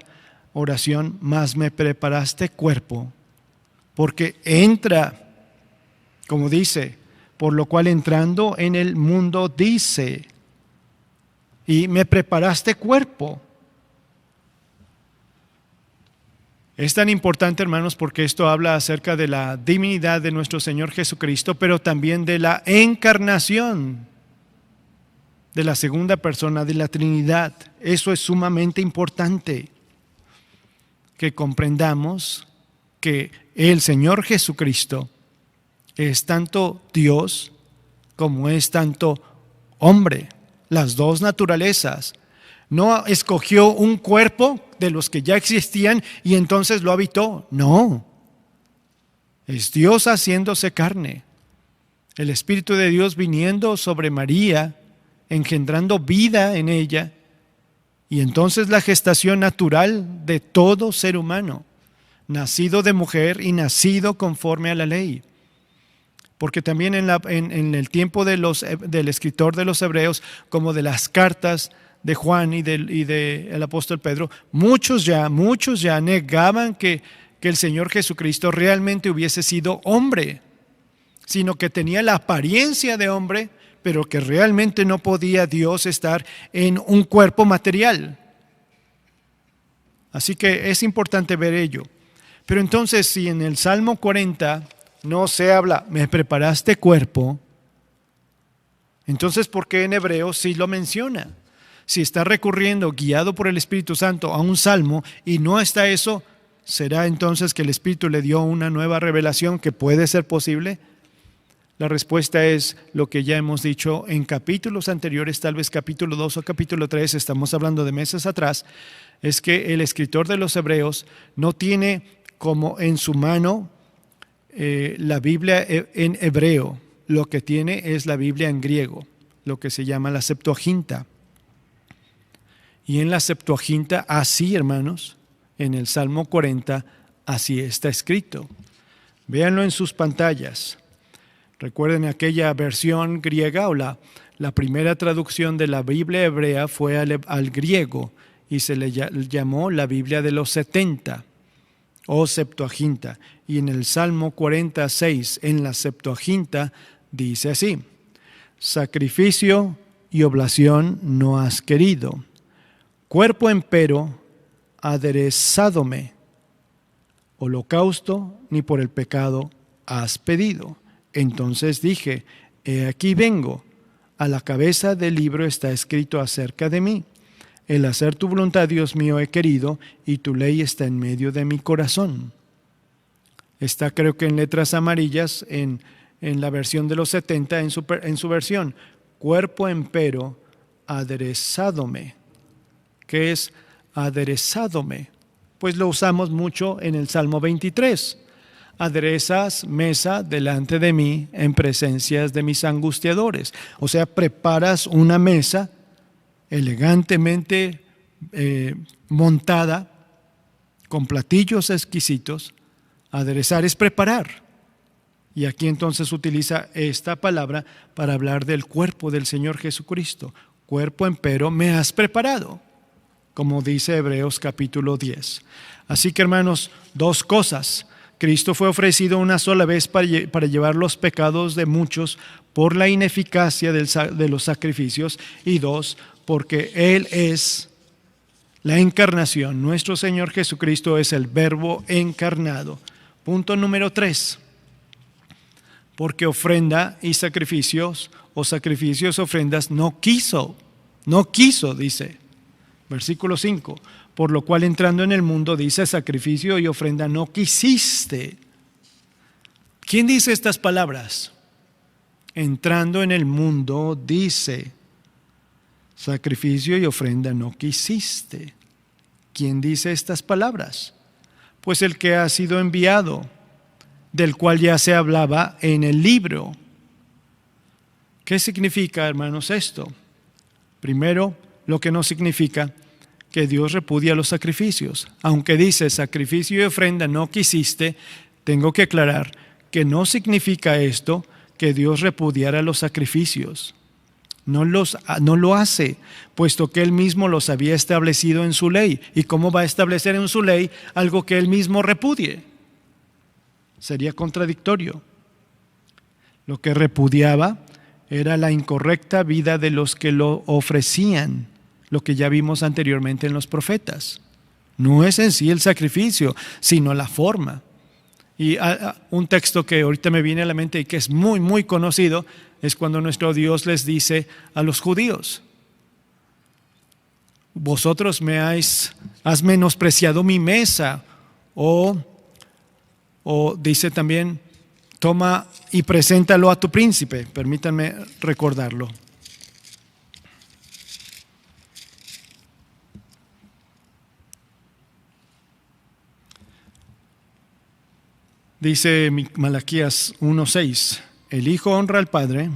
oración: mas me preparaste cuerpo, porque entra, como dice, por lo cual entrando en el mundo dice, y me preparaste cuerpo. Es tan importante, hermanos, porque esto habla acerca de la divinidad de nuestro Señor Jesucristo, pero también de la encarnación de la segunda persona de la Trinidad. Eso es sumamente importante, que comprendamos que el Señor Jesucristo es tanto Dios como es tanto hombre, las dos naturalezas. No escogió un cuerpo de los que ya existían y entonces lo habitó. No, es Dios haciéndose carne, el Espíritu de Dios viniendo sobre María, engendrando vida en ella, y entonces la gestación natural de todo ser humano, nacido de mujer y nacido conforme a la ley. Porque también en el tiempo del escritor de los Hebreos, como de las cartas de Juan y del apóstol Pedro, muchos ya negaban que el Señor Jesucristo realmente hubiese sido hombre, sino que tenía la apariencia de hombre, pero que realmente no podía Dios estar en un cuerpo material. Así que es importante ver ello. Pero entonces, si en el Salmo 40 no se habla, me preparaste cuerpo, entonces ¿por qué en Hebreos sí lo menciona? Si está recurriendo, guiado por el Espíritu Santo, a un salmo y no está eso, ¿será entonces que el Espíritu le dio una nueva revelación que puede ser posible? La respuesta es lo que ya hemos dicho en capítulos anteriores, tal vez capítulo 2 o capítulo 3, estamos hablando de meses atrás, es que el escritor de los Hebreos no tiene como en su mano la Biblia en hebreo, lo que tiene es la Biblia en griego, lo que se llama la Septuaginta. Y en la Septuaginta, así, hermanos, En el Salmo 40 así está escrito. Véanlo en sus pantallas. Recuerden aquella versión griega o la primera traducción de la Biblia hebrea fue al griego y se le llamó la Biblia de los 70 o Septuaginta. Y en el Salmo 46, en la Septuaginta, dice así: sacrificio y oblación no has querido, cuerpo empero aderezádome, holocausto ni por el pecado has pedido. Entonces dije, he aquí vengo, a la cabeza del libro está escrito acerca de mí. El hacer tu voluntad, Dios mío, he querido, y tu ley está en medio de mi corazón. Está, creo que en letras amarillas, en la versión de los 70, en su versión. Cuerpo empero aderezádome. ¿Qué es aderezádome? Pues lo usamos mucho en el Salmo 23. Aderezas mesa delante de mí en presencias de mis angustiadores. O sea, preparas una mesa elegantemente montada con platillos exquisitos. Aderezar es preparar. Y aquí entonces utiliza esta palabra para hablar del cuerpo del Señor Jesucristo. Cuerpo empero me has preparado, como dice Hebreos capítulo 10. Así que, hermanos, dos cosas. Cristo fue ofrecido una sola vez para llevar los pecados de muchos por la ineficacia de los sacrificios, y dos, porque Él es la encarnación. Nuestro Señor Jesucristo es el Verbo encarnado. Punto número 3. Porque ofrenda y sacrificios, o sacrificios, ofrendas, no quiso, dice. Versículo 5. Por lo cual entrando en el mundo, dice, sacrificio y ofrenda no quisiste. ¿Quién dice estas palabras? Entrando en el mundo, dice, sacrificio y ofrenda no quisiste. ¿Quién dice estas palabras? Pues el que ha sido enviado, del cual ya se hablaba en el libro. ¿Qué significa, hermanos, esto? Primero, lo que no significa que Dios repudia los sacrificios. Aunque dice sacrificio y ofrenda no quisiste, tengo que aclarar que no significa esto que Dios repudiara los sacrificios. No lo hace, puesto que Él mismo los había establecido en su ley. ¿Y cómo va a establecer en su ley algo que Él mismo repudie? Sería contradictorio. Lo que repudiaba era la incorrecta vida de los que lo ofrecían, lo que ya vimos anteriormente en los profetas. No es en sí el sacrificio, sino la forma. Y un texto que ahorita me viene a la mente y que es muy, muy conocido, es cuando nuestro Dios les dice a los judíos: vosotros has menospreciado mi mesa. O dice también, toma y preséntalo a tu príncipe. Permítanme recordarlo. Dice Malaquías 1:6, el hijo honra al padre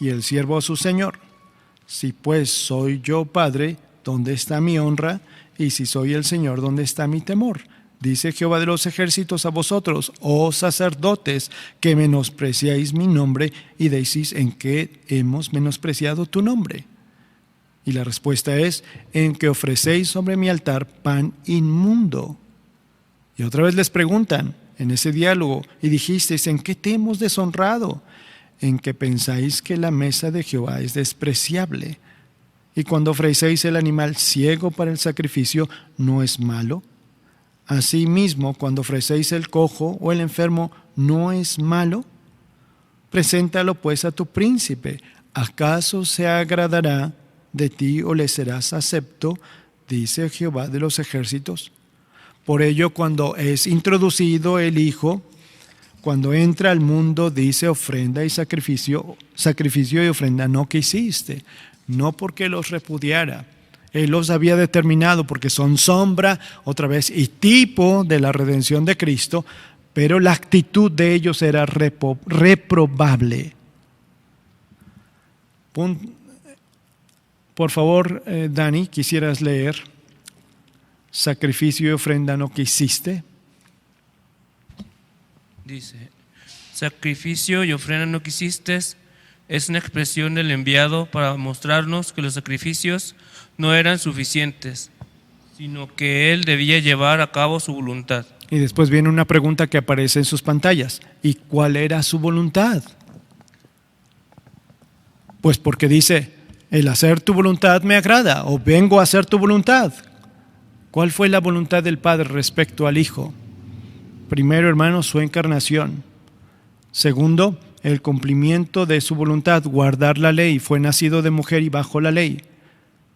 y el siervo a su señor. Si pues soy yo padre, ¿dónde está mi honra? Y si soy el Señor, ¿dónde está mi temor? Dice Jehová de los ejércitos a vosotros, oh sacerdotes, que menospreciáis mi nombre y decís, ¿en qué hemos menospreciado tu nombre? Y la respuesta es, en que ofrecéis sobre mi altar pan inmundo. Y otra vez les preguntan en ese diálogo, y dijisteis, ¿en qué te hemos deshonrado? En que pensáis que la mesa de Jehová es despreciable. Y cuando ofrecéis el animal ciego para el sacrificio, ¿no es malo? Asimismo, cuando ofrecéis el cojo o el enfermo, ¿no es malo? Preséntalo pues a tu príncipe. ¿Acaso se agradará de ti o le serás acepto? Dice Jehová de los ejércitos. Por ello, cuando es introducido el Hijo, cuando entra al mundo, dice ofrenda y sacrificio y ofrenda no quisiste, no porque los repudiara. Él los había determinado porque son sombra, otra vez, y tipo de la redención de Cristo, pero la actitud de ellos era reprobable. Por favor, Dani, quisieras leer sacrificio y ofrenda no quisiste?
Dice, sacrificio y ofrenda no quisiste es una expresión del enviado para mostrarnos que los sacrificios no eran suficientes, sino que él debía llevar a cabo su voluntad.
Y después viene una pregunta que aparece en sus pantallas. ¿Y cuál era su voluntad? Pues porque dice, el hacer tu voluntad me agrada, o vengo a hacer tu voluntad. ¿Cuál fue la voluntad del Padre respecto al Hijo? Primero, hermanos, su encarnación. Segundo, el cumplimiento de su voluntad, guardar la ley, fue nacido de mujer y bajo la ley.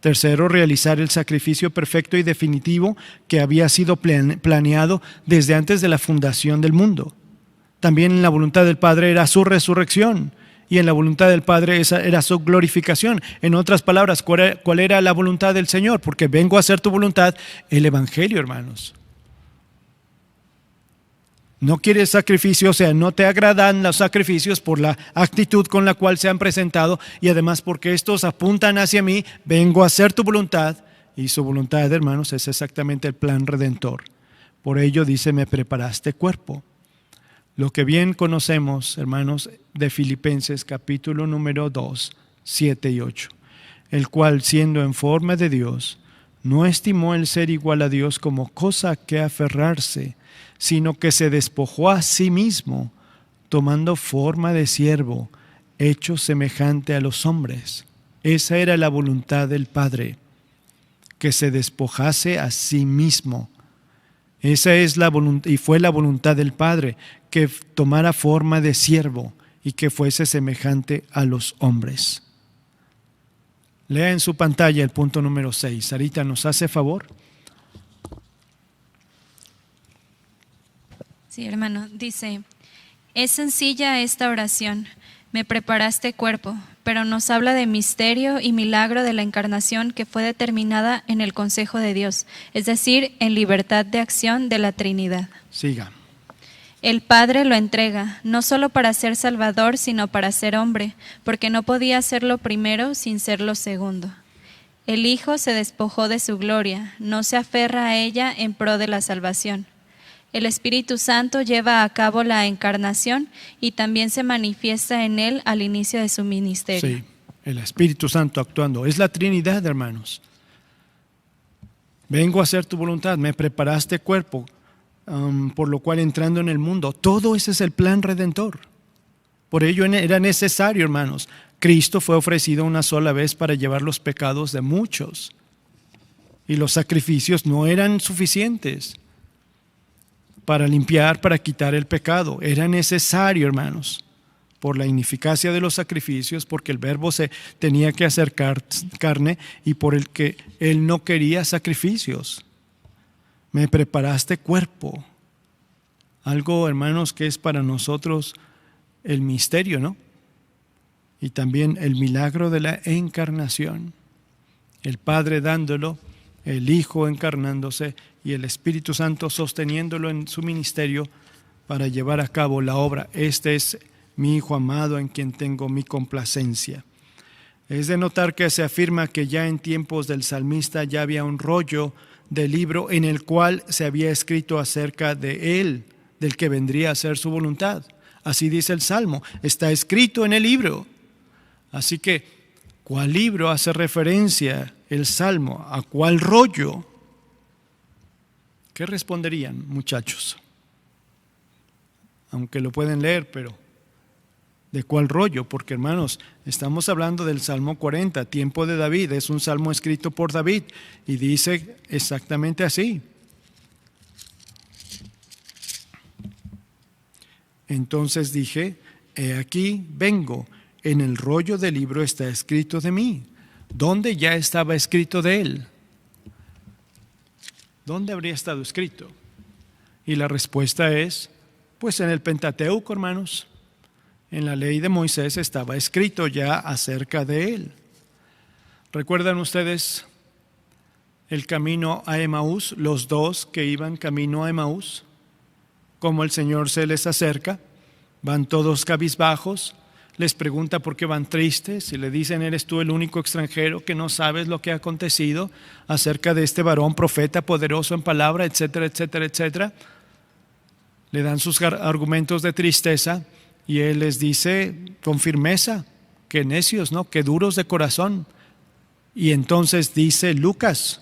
Tercero, realizar el sacrificio perfecto y definitivo que había sido planeado desde antes de la fundación del mundo. También en la voluntad del Padre era su resurrección, y en la voluntad del Padre esa era su glorificación. En otras palabras, ¿cuál era la voluntad del Señor? Porque vengo a hacer tu voluntad, el Evangelio, hermanos. No quieres sacrificio, o sea, no te agradan los sacrificios por la actitud con la cual se han presentado, y además porque estos apuntan hacia mí, vengo a hacer tu voluntad, y su voluntad, hermanos, es exactamente el plan redentor. Por ello dice, me preparaste cuerpo. Lo que bien conocemos, hermanos, de Filipenses capítulo número 2, 7 y 8, el cual, siendo en forma de Dios, no estimó el ser igual a Dios como cosa que aferrarse, sino que se despojó a sí mismo, tomando forma de siervo, hecho semejante a los hombres. Esa era la voluntad del Padre, que se despojase a sí mismo. Esa es la voluntad, y fue la voluntad del Padre, que tomara forma de siervo y que fuese semejante a los hombres. Lea en su pantalla el punto número 6. Sarita, ¿nos hace favor?
Sí, hermano, dice, es sencilla esta oración, me preparaste cuerpo, pero nos habla de misterio y milagro de la encarnación que fue determinada en el consejo de Dios, es decir, en libertad de acción de la Trinidad.
Siga.
El Padre lo entrega, no solo para ser Salvador, sino para ser hombre, porque no podía ser lo primero sin ser lo segundo. El Hijo se despojó de su gloria, no se aferra a ella en pro de la salvación. El Espíritu Santo lleva a cabo la encarnación y también se manifiesta en él al inicio de su ministerio.
Sí, el Espíritu Santo actuando. Es la Trinidad, hermanos. Vengo a hacer tu voluntad, me preparaste cuerpo, por lo cual entrando en el mundo. Todo ese es el plan redentor. Por ello era necesario, hermanos. Cristo fue ofrecido una sola vez para llevar los pecados de muchos. Y los sacrificios no eran suficientes para limpiar, para quitar el pecado. Era necesario, hermanos, por la ineficacia de los sacrificios, porque el Verbo se tenía que hacer carne y por el que Él no quería sacrificios. Me preparaste cuerpo. Algo, hermanos, que es para nosotros el misterio, ¿no? Y también el milagro de la encarnación. El Padre dándolo, el Hijo encarnándose y el Espíritu Santo sosteniéndolo en su ministerio para llevar a cabo la obra. Este es mi Hijo amado en quien tengo mi complacencia. Es de notar que se afirma que ya en tiempos del salmista ya había un rollo del libro en el cual se había escrito acerca de él, del que vendría a ser su voluntad. Así dice el Salmo, está escrito en el libro. Así que, ¿cuál libro hace referencia el Salmo? ¿A cuál rollo? ¿Qué responderían, muchachos? Aunque lo pueden leer, pero ¿de cuál rollo? Porque, hermanos, estamos hablando del Salmo 40, tiempo de David. Es un salmo escrito por David y dice exactamente así. Entonces dije, he aquí vengo, en el rollo del libro está escrito de mí. ¿Dónde ya estaba escrito de él? ¿Dónde habría estado escrito? Y la respuesta es, pues en el Pentateuco, hermanos. En la ley de Moisés estaba escrito ya acerca de él. ¿Recuerdan ustedes el camino a Emaús? Los dos que iban camino a Emaús, como el Señor se les acerca, van todos cabizbajos, les pregunta por qué van tristes y le dicen: ¿eres tú el único extranjero que no sabes lo que ha acontecido acerca de este varón profeta poderoso en palabra, etcétera, etcétera, etcétera? Le dan sus argumentos de tristeza y él les dice con firmeza: que necios, ¿no? Que duros de corazón. Y entonces dice Lucas: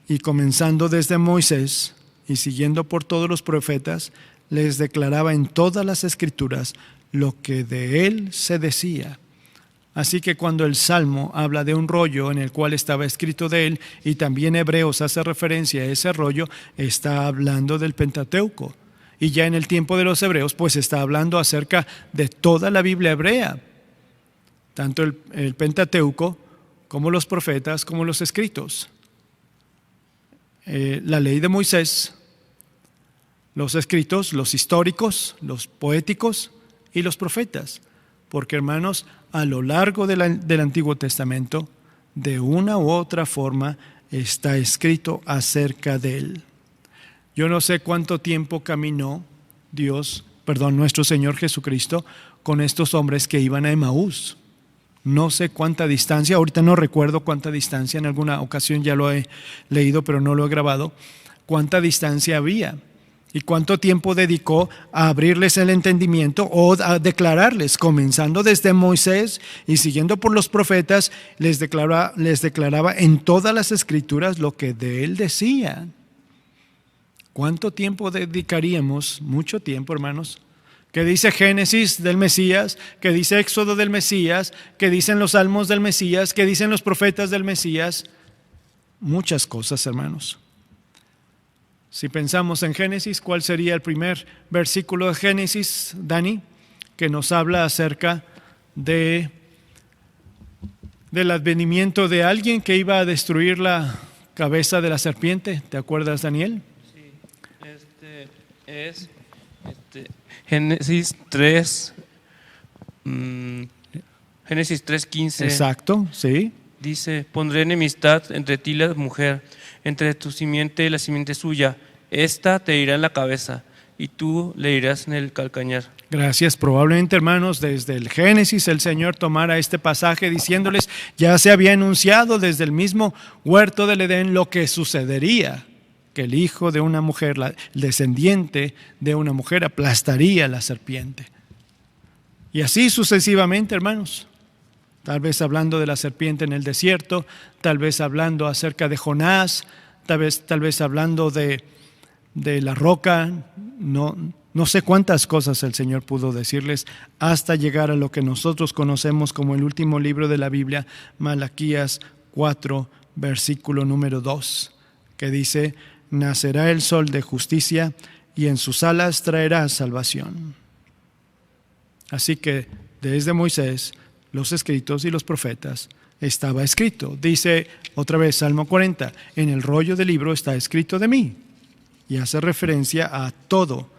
y comenzando desde Moisés y siguiendo por todos los profetas, les declaraba en todas las escrituras lo que de él se decía. Así que cuando el Salmo habla de un rollo en el cual estaba escrito de él, y también Hebreos hace referencia a ese rollo, está hablando del Pentateuco. Y ya en el tiempo de los hebreos, pues está hablando acerca de toda la Biblia hebrea, tanto el Pentateuco como los profetas, como los escritos. La ley de Moisés, los escritos, los históricos, los poéticos y los profetas. Porque, hermanos, a lo largo del Antiguo Testamento, de una u otra forma, está escrito acerca de él. Yo no sé cuánto tiempo caminó nuestro Señor Jesucristo con estos hombres que iban a Emaús. No sé cuánta distancia, ahorita no recuerdo cuánta distancia, en alguna ocasión ya lo he leído, pero no lo he grabado, cuánta distancia había y cuánto tiempo dedicó a abrirles el entendimiento o a declararles, comenzando desde Moisés y siguiendo por los profetas, les declaraba en todas las escrituras lo que de él decía. ¿Cuánto tiempo dedicaríamos? Mucho tiempo, hermanos. ¿Qué dice Génesis del Mesías? ¿Qué dice Éxodo del Mesías? ¿Qué dicen los Salmos del Mesías? ¿Qué dicen los profetas del Mesías? Muchas cosas, hermanos. Si pensamos en Génesis, ¿cuál sería el primer versículo de Génesis, Dani? Que nos habla acerca del advenimiento de alguien que iba a destruir la cabeza de la serpiente. ¿Te acuerdas, Daniel?
Sí, es Génesis 3, Génesis 3:15.
Exacto, sí.
Dice: pondré enemistad entre ti y la mujer, entre tu simiente y la simiente suya. Esta te irá en la cabeza y tú le irás en el calcañar.
Gracias. Probablemente, hermanos, desde el Génesis el Señor tomara este pasaje diciéndoles: ya se había anunciado desde el mismo huerto del Edén lo que sucedería, que el hijo de una mujer, el descendiente de una mujer, aplastaría a la serpiente. Y así sucesivamente, hermanos. Tal vez hablando de la serpiente en el desierto, tal vez hablando acerca de Jonás, tal vez hablando de la roca. No sé cuántas cosas el Señor pudo decirles hasta llegar a lo que nosotros conocemos como el último libro de la Biblia, Malaquías 4, versículo número 2, que dice: nacerá el sol de justicia y en sus alas traerá salvación. Así que desde Moisés, los escritos y los profetas estaba escrito. Dice otra vez Salmo 40: en el rollo del libro está escrito de mí. Y hace referencia a todo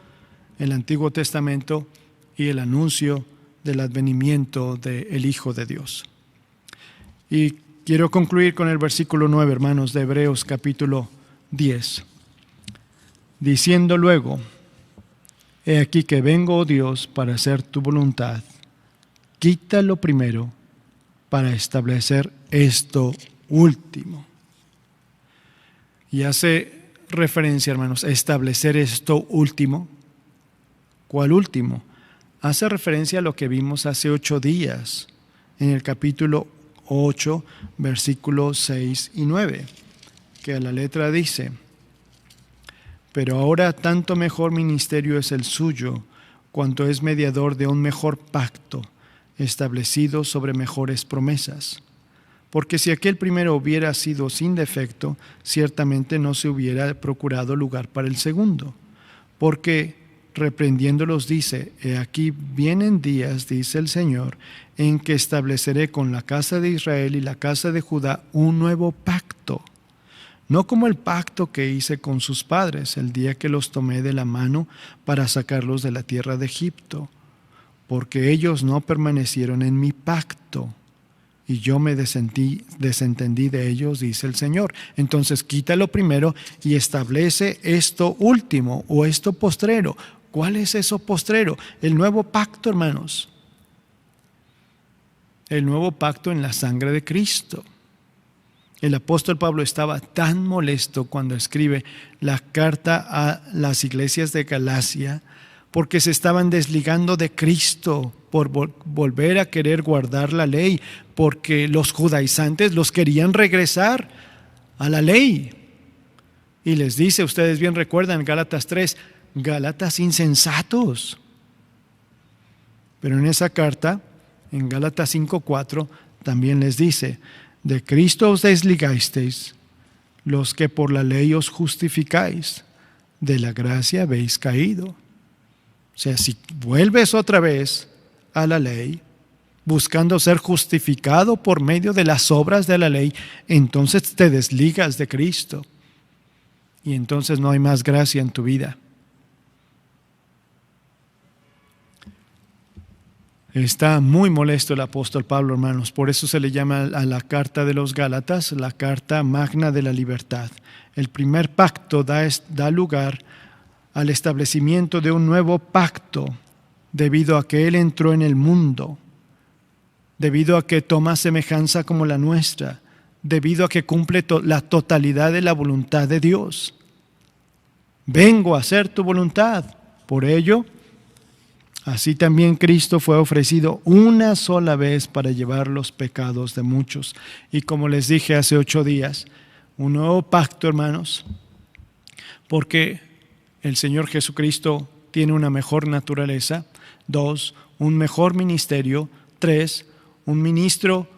el Antiguo Testamento y el anuncio del advenimiento del Hijo de Dios. Y quiero concluir con el versículo 9, hermanos, de Hebreos capítulo 10. Diciendo luego: he aquí que vengo, oh Dios, para hacer tu voluntad. Quita lo primero para establecer esto último. Y hace referencia, hermanos, a establecer esto último. ¿Cuál último? Hace referencia a lo que vimos hace 8 días, en el capítulo 8, versículos 6 y 9, que a la letra dice: pero ahora tanto mejor ministerio es el suyo, cuanto es mediador de un mejor pacto, establecido sobre mejores promesas. Porque si aquel primero hubiera sido sin defecto, ciertamente no se hubiera procurado lugar para el segundo. Porque reprendiéndolos dice: he aquí vienen días, dice el Señor, en que estableceré con la casa de Israel y la casa de Judá un nuevo pacto. No como el pacto que hice con sus padres el día que los tomé de la mano para sacarlos de la tierra de Egipto, porque ellos no permanecieron en mi pacto, y yo me desentendí de ellos, dice el Señor. Entonces quita lo primero y establece esto último o esto postrero. ¿Cuál es eso postrero? El nuevo pacto, hermanos. El nuevo pacto en la sangre de Cristo. El apóstol Pablo estaba tan molesto cuando escribe la carta a las iglesias de Galacia porque se estaban desligando de Cristo por volver a querer guardar la ley, porque los judaizantes los querían regresar a la ley. Y les dice, ustedes bien recuerdan, Gálatas 3, Gálatas insensatos. Pero en esa carta, en Gálatas 5:4, también les dice, de Cristo os desligasteis, los que por la ley os justificáis, de la gracia habéis caído. O sea, si vuelves otra vez a la ley, buscando ser justificado por medio de las obras de la ley, entonces te desligas de Cristo. Y entonces no hay más gracia en tu vida. Está muy molesto el apóstol Pablo, hermanos. Por eso se le llama a la carta de los Gálatas la carta magna de la libertad. El primer pacto da lugar al establecimiento de un nuevo pacto, debido a que Él entró en el mundo, debido a que toma semejanza como la nuestra, debido a que cumple la totalidad de la voluntad de Dios. Vengo a hacer tu voluntad. Por ello, así también Cristo fue ofrecido una sola vez para llevar los pecados de muchos. Y como les dije hace 8 días, un nuevo pacto, hermanos, porque el Señor Jesucristo tiene una mejor naturaleza. 2, un mejor ministerio. 3, un ministro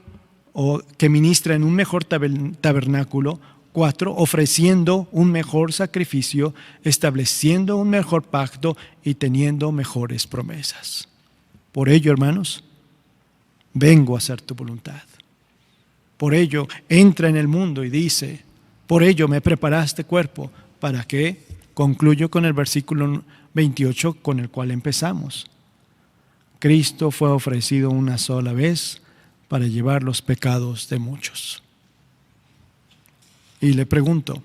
que ministra en un mejor tabernáculo. 4, ofreciendo un mejor sacrificio, estableciendo un mejor pacto y teniendo mejores promesas. Por ello, hermanos, vengo a hacer tu voluntad. Por ello, entra en el mundo y dice, por ello me preparaste cuerpo. ¿Para qué? Concluyo con el versículo 28 con el cual empezamos. Cristo fue ofrecido una sola vez para llevar los pecados de muchos. Y le pregunto,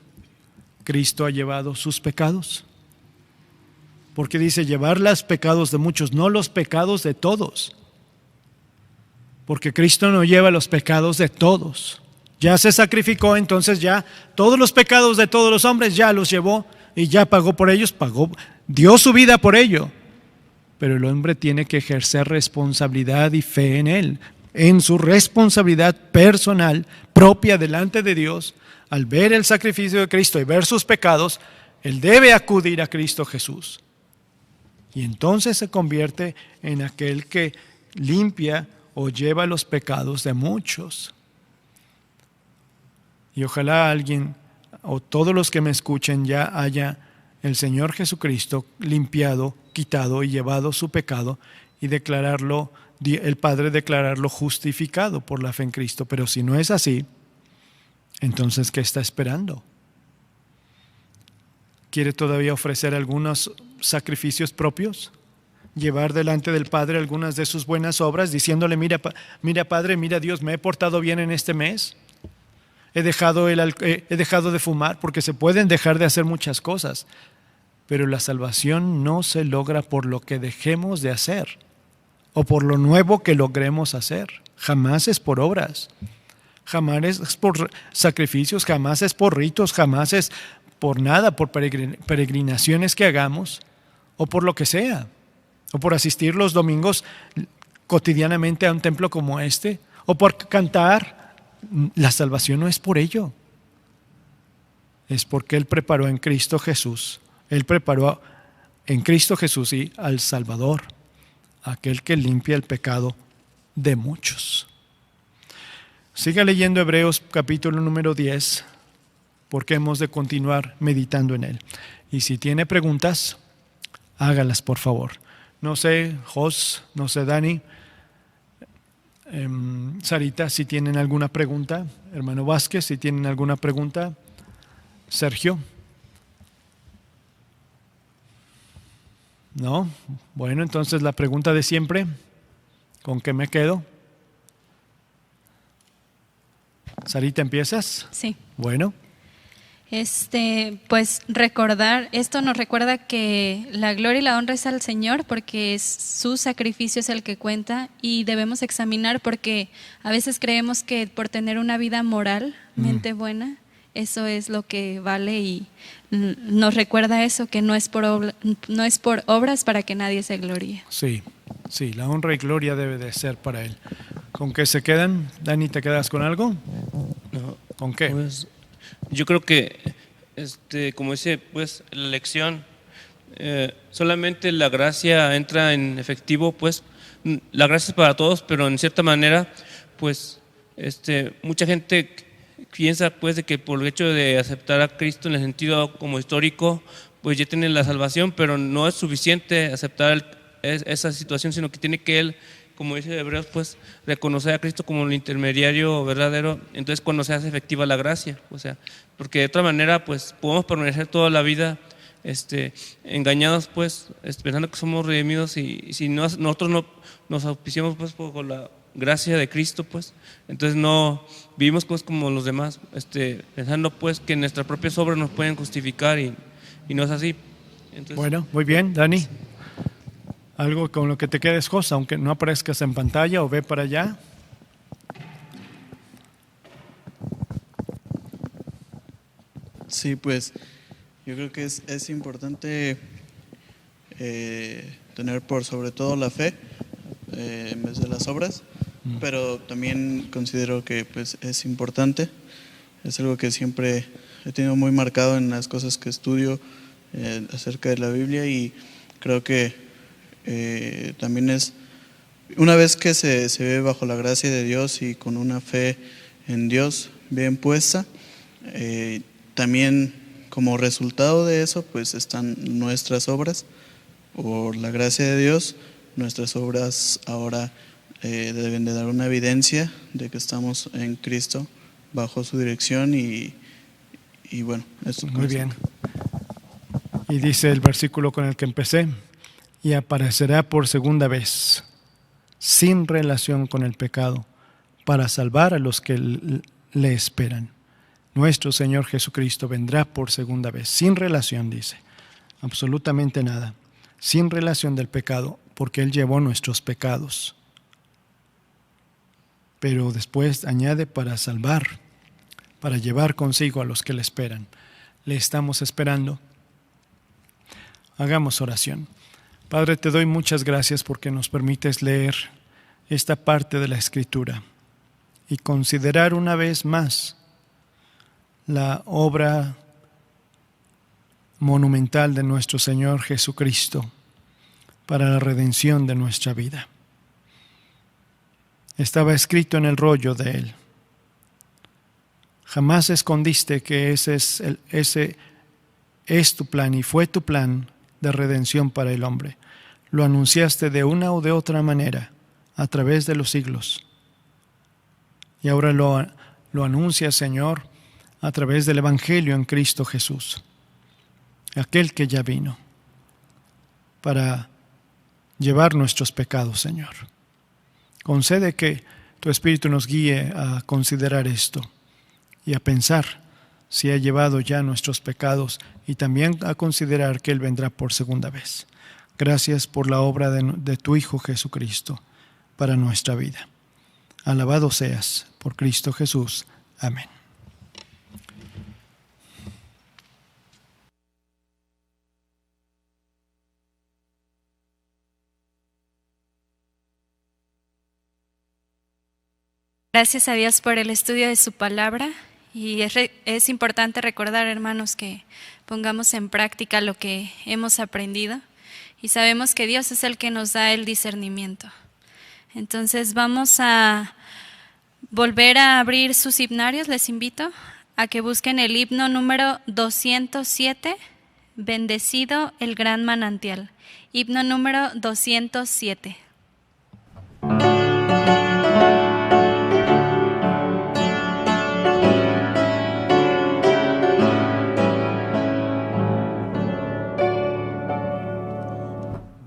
¿Cristo ha llevado sus pecados? Porque dice llevar los pecados de muchos, no los pecados de todos. Porque Cristo no lleva los pecados de todos. Ya se sacrificó, entonces ya todos los pecados de todos los hombres ya los llevó y ya pagó por ellos, dio su vida por ello. Pero el hombre tiene que ejercer responsabilidad y fe en Él, en su responsabilidad personal, propia delante de Dios. Al ver el sacrificio de Cristo y ver sus pecados, él debe acudir a Cristo Jesús. Y entonces se convierte en aquel que limpia o lleva los pecados de muchos. Y ojalá alguien o todos los que me escuchen ya haya el Señor Jesucristo limpiado, quitado y llevado su pecado y declararlo, el Padre declararlo justificado por la fe en Cristo. Pero si no es así, entonces, ¿qué está esperando? ¿Quiere todavía ofrecer algunos sacrificios propios? ¿Llevar delante del Padre algunas de sus buenas obras, diciéndole, mira Padre, mira Dios, me he portado bien en este mes? He dejado de fumar, porque se pueden dejar de hacer muchas cosas. Pero la salvación no se logra por lo que dejemos de hacer o por lo nuevo que logremos hacer. Jamás es por obras. Jamás es por sacrificios, jamás es por ritos, jamás es por nada, por peregrinaciones que hagamos o por lo que sea, o por asistir los domingos cotidianamente a un templo como este, o por cantar. La salvación no es por ello, es porque Él preparó en Cristo Jesús, Él preparó en Cristo Jesús y al Salvador, aquel que limpia el pecado de muchos. Siga leyendo Hebreos capítulo número 10, porque hemos de continuar meditando en él. Y si tiene preguntas, hágalas por favor. No sé, Jos, no sé, Dani, Sarita, si tienen alguna pregunta. Hermano Vázquez, si tienen alguna pregunta. Sergio. ¿No? Bueno, entonces la pregunta de siempre, ¿con qué me quedo? Sarita, ¿empiezas?
Sí.
Bueno.
Pues recordar, esto nos recuerda que la gloria y la honra es al Señor porque su sacrificio es el que cuenta, y debemos examinar porque a veces creemos que por tener una vida moralmente buena, eso es lo que vale, y nos recuerda eso, que no es por obras para que nadie se gloríe.
Sí, la honra y gloria debe de ser para Él. ¿Con qué se quedan? Dani, ¿te quedas con algo?
No,
¿Con qué?
pues, yo creo que, como dice, pues la lección, solamente la gracia entra en efectivo, pues la gracia es para todos, pero en cierta manera, pues, mucha gente piensa, pues, de que por el hecho de aceptar a Cristo en el sentido como histórico, pues ya tienen la salvación, pero no es suficiente aceptar esa situación, sino que tiene que Él, como dice Hebreos, pues reconocer a Cristo como el intermediario verdadero. Entonces, cuando se hace efectiva la gracia, o sea, porque de otra manera, pues podemos permanecer toda la vida engañados, pues pensando que somos redimidos, y si nosotros no nos auspiciamos, pues por la gracia de Cristo, pues entonces no vivimos, pues, como los demás, pensando, pues, que nuestras propias obras nos pueden justificar, y no es así. Entonces,
bueno, muy bien, Dani. Algo con lo que te quedes, Josa, aunque no aparezcas en pantalla, o ve para allá.
Sí, pues yo creo que es importante tener por sobre todo la fe en vez de las obras, pero también considero que pues es importante, es algo que siempre he tenido muy marcado en las cosas que estudio acerca de la Biblia, y creo que también es, una vez que se ve bajo la gracia de Dios y con una fe en Dios bien puesta, también como resultado de eso, pues están nuestras obras. Por la gracia de Dios, nuestras obras ahora deben de dar una evidencia de que estamos en Cristo bajo su dirección, y bueno, esto.
Muy bien. Y dice el versículo con el que empecé: y aparecerá por segunda vez, sin relación con el pecado, para salvar a los que le esperan. Nuestro Señor Jesucristo vendrá por segunda vez, sin relación, dice, absolutamente nada, sin relación del pecado, porque Él llevó nuestros pecados. Pero después añade para salvar, para llevar consigo a los que le esperan. Le estamos esperando. Hagamos oración. Padre, te doy muchas gracias porque nos permites leer esta parte de la Escritura y considerar una vez más la obra monumental de nuestro Señor Jesucristo para la redención de nuestra vida. Estaba escrito en el rollo de Él. Jamás escondiste que ese es tu plan y fue tu plan de redención para el hombre. Lo anunciaste de una o de otra manera a través de los siglos. Y ahora lo anuncias, Señor, a través del Evangelio en Cristo Jesús, aquel que ya vino para llevar nuestros pecados, Señor. Concede que tu Espíritu nos guíe a considerar esto y a pensar si ha llevado ya nuestros pecados, y también a considerar que Él vendrá por segunda vez. Gracias por la obra de tu Hijo Jesucristo para nuestra vida. Alabado seas por Cristo Jesús. Amén.
Gracias a Dios por el estudio de su palabra. Y es importante recordar, hermanos, que pongamos en práctica lo que hemos aprendido, y sabemos que Dios es el que nos da el discernimiento. Entonces vamos a volver a abrir sus himnarios. Les invito a que busquen el himno número 207, Bendecido el gran manantial. Himno número 207.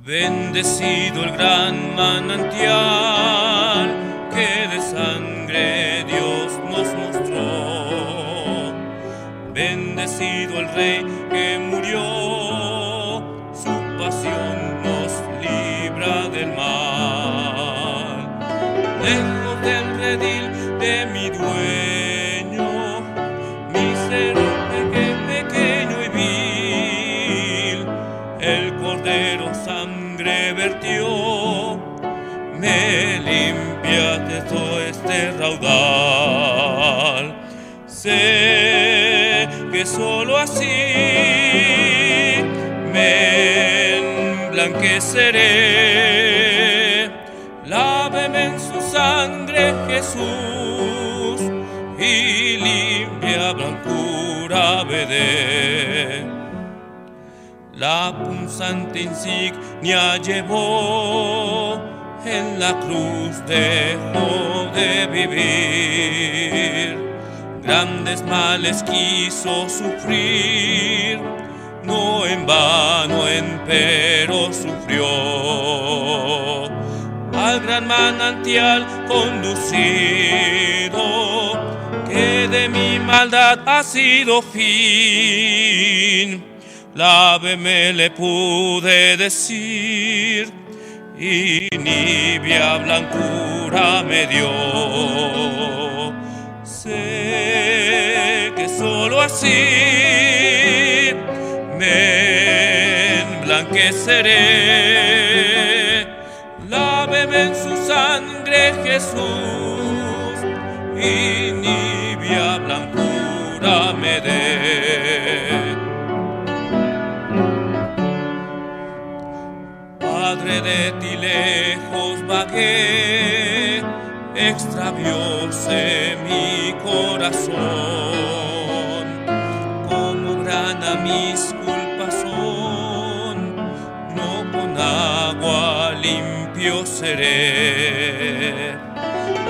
Bendecido el gran manantial que de sangre Dios nos mostró. Bendecido bendecido el Rey que murió, su pasión nos libra del mal. Lejos del redil de mi dueño, miserable, pequeño y vil, el Cordero sangre vertió, me limpia de todo este raudal. Sé que solo así me emblanqueceré. Láveme en su sangre, Jesús, y limpia blancura veré. La punzante insignia llevó, en la cruz dejó de vivir. Grandes males quiso sufrir, no en vano empero sufrió. Al gran manantial conducido, que de mi maldad ha sido fin. Láveme, le pude decir, y nibia blancura me dio. Sé que solo así me emblanqueceré. Láveme en su sangre, Jesús, y nibia blancura me dé. Padre, de ti lejos vagué, extravióse mi corazón. Como grana mis culpas son, no con agua limpio seré.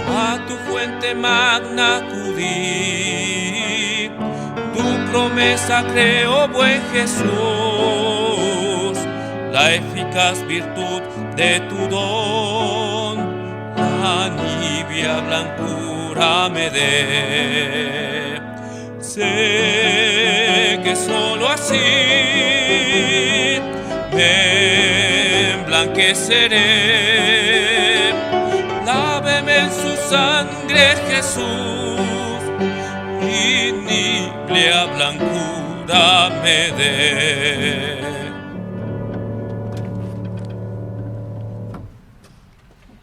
A tu fuente magna acudí, tu promesa creo, buen Jesús, la eficaz virtud de tu don, la nibia blancura me dé. Sé que solo así me emblanqueceré. Láveme en su sangre, Jesús, y nibia blancura me dé.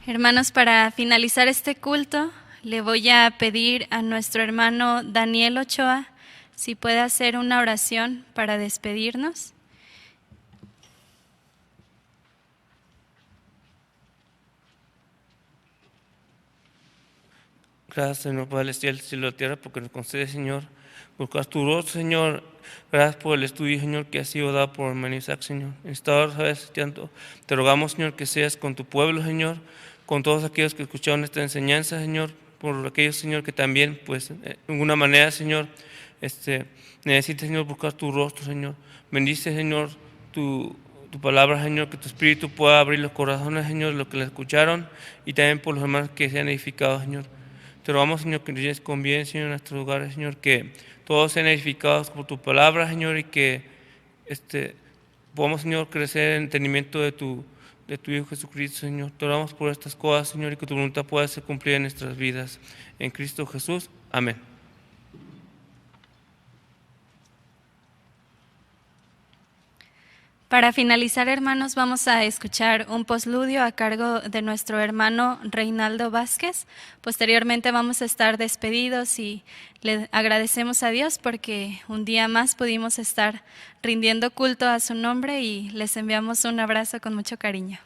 Hermanos, para finalizar este culto, le voy a pedir a nuestro hermano Daniel Ochoa si puede hacer una oración para despedirnos.
Gracias, Señor, Padre celestial, cielo y tierra, porque nos concedes, Señor, buscar tu rostro, Señor. Gracias por el estudio, Señor, que ha sido dado por hermano Isaac, Señor. En esta hora, ¿sabes? Te rogamos, Señor, que seas con tu pueblo, Señor, con todos aquellos que escucharon esta enseñanza, Señor, por aquellos, Señor, que también, pues, de alguna manera, Señor, necesitan, Señor, buscar tu rostro, Señor. Bendice, Señor, tu palabra, Señor, que tu Espíritu pueda abrir los corazones, Señor, de los que la escucharon, y también por los hermanos que sean edificados, Señor. Te rogamos, Señor, que nos lleves con bien, Señor, en nuestros lugares, Señor, que todos sean edificados por tu palabra, Señor, y que podamos, Señor, crecer en entendimiento de tu Hijo Jesucristo, Señor. Te rogamos por estas cosas, Señor, y que tu voluntad pueda ser cumplida en nuestras vidas. En Cristo Jesús. Amén.
Para finalizar, hermanos, vamos a escuchar un postludio a cargo de nuestro hermano Reinaldo Vázquez. Posteriormente vamos a estar despedidos y le agradecemos a Dios porque un día más pudimos estar rindiendo culto a su nombre y les enviamos un abrazo con mucho cariño.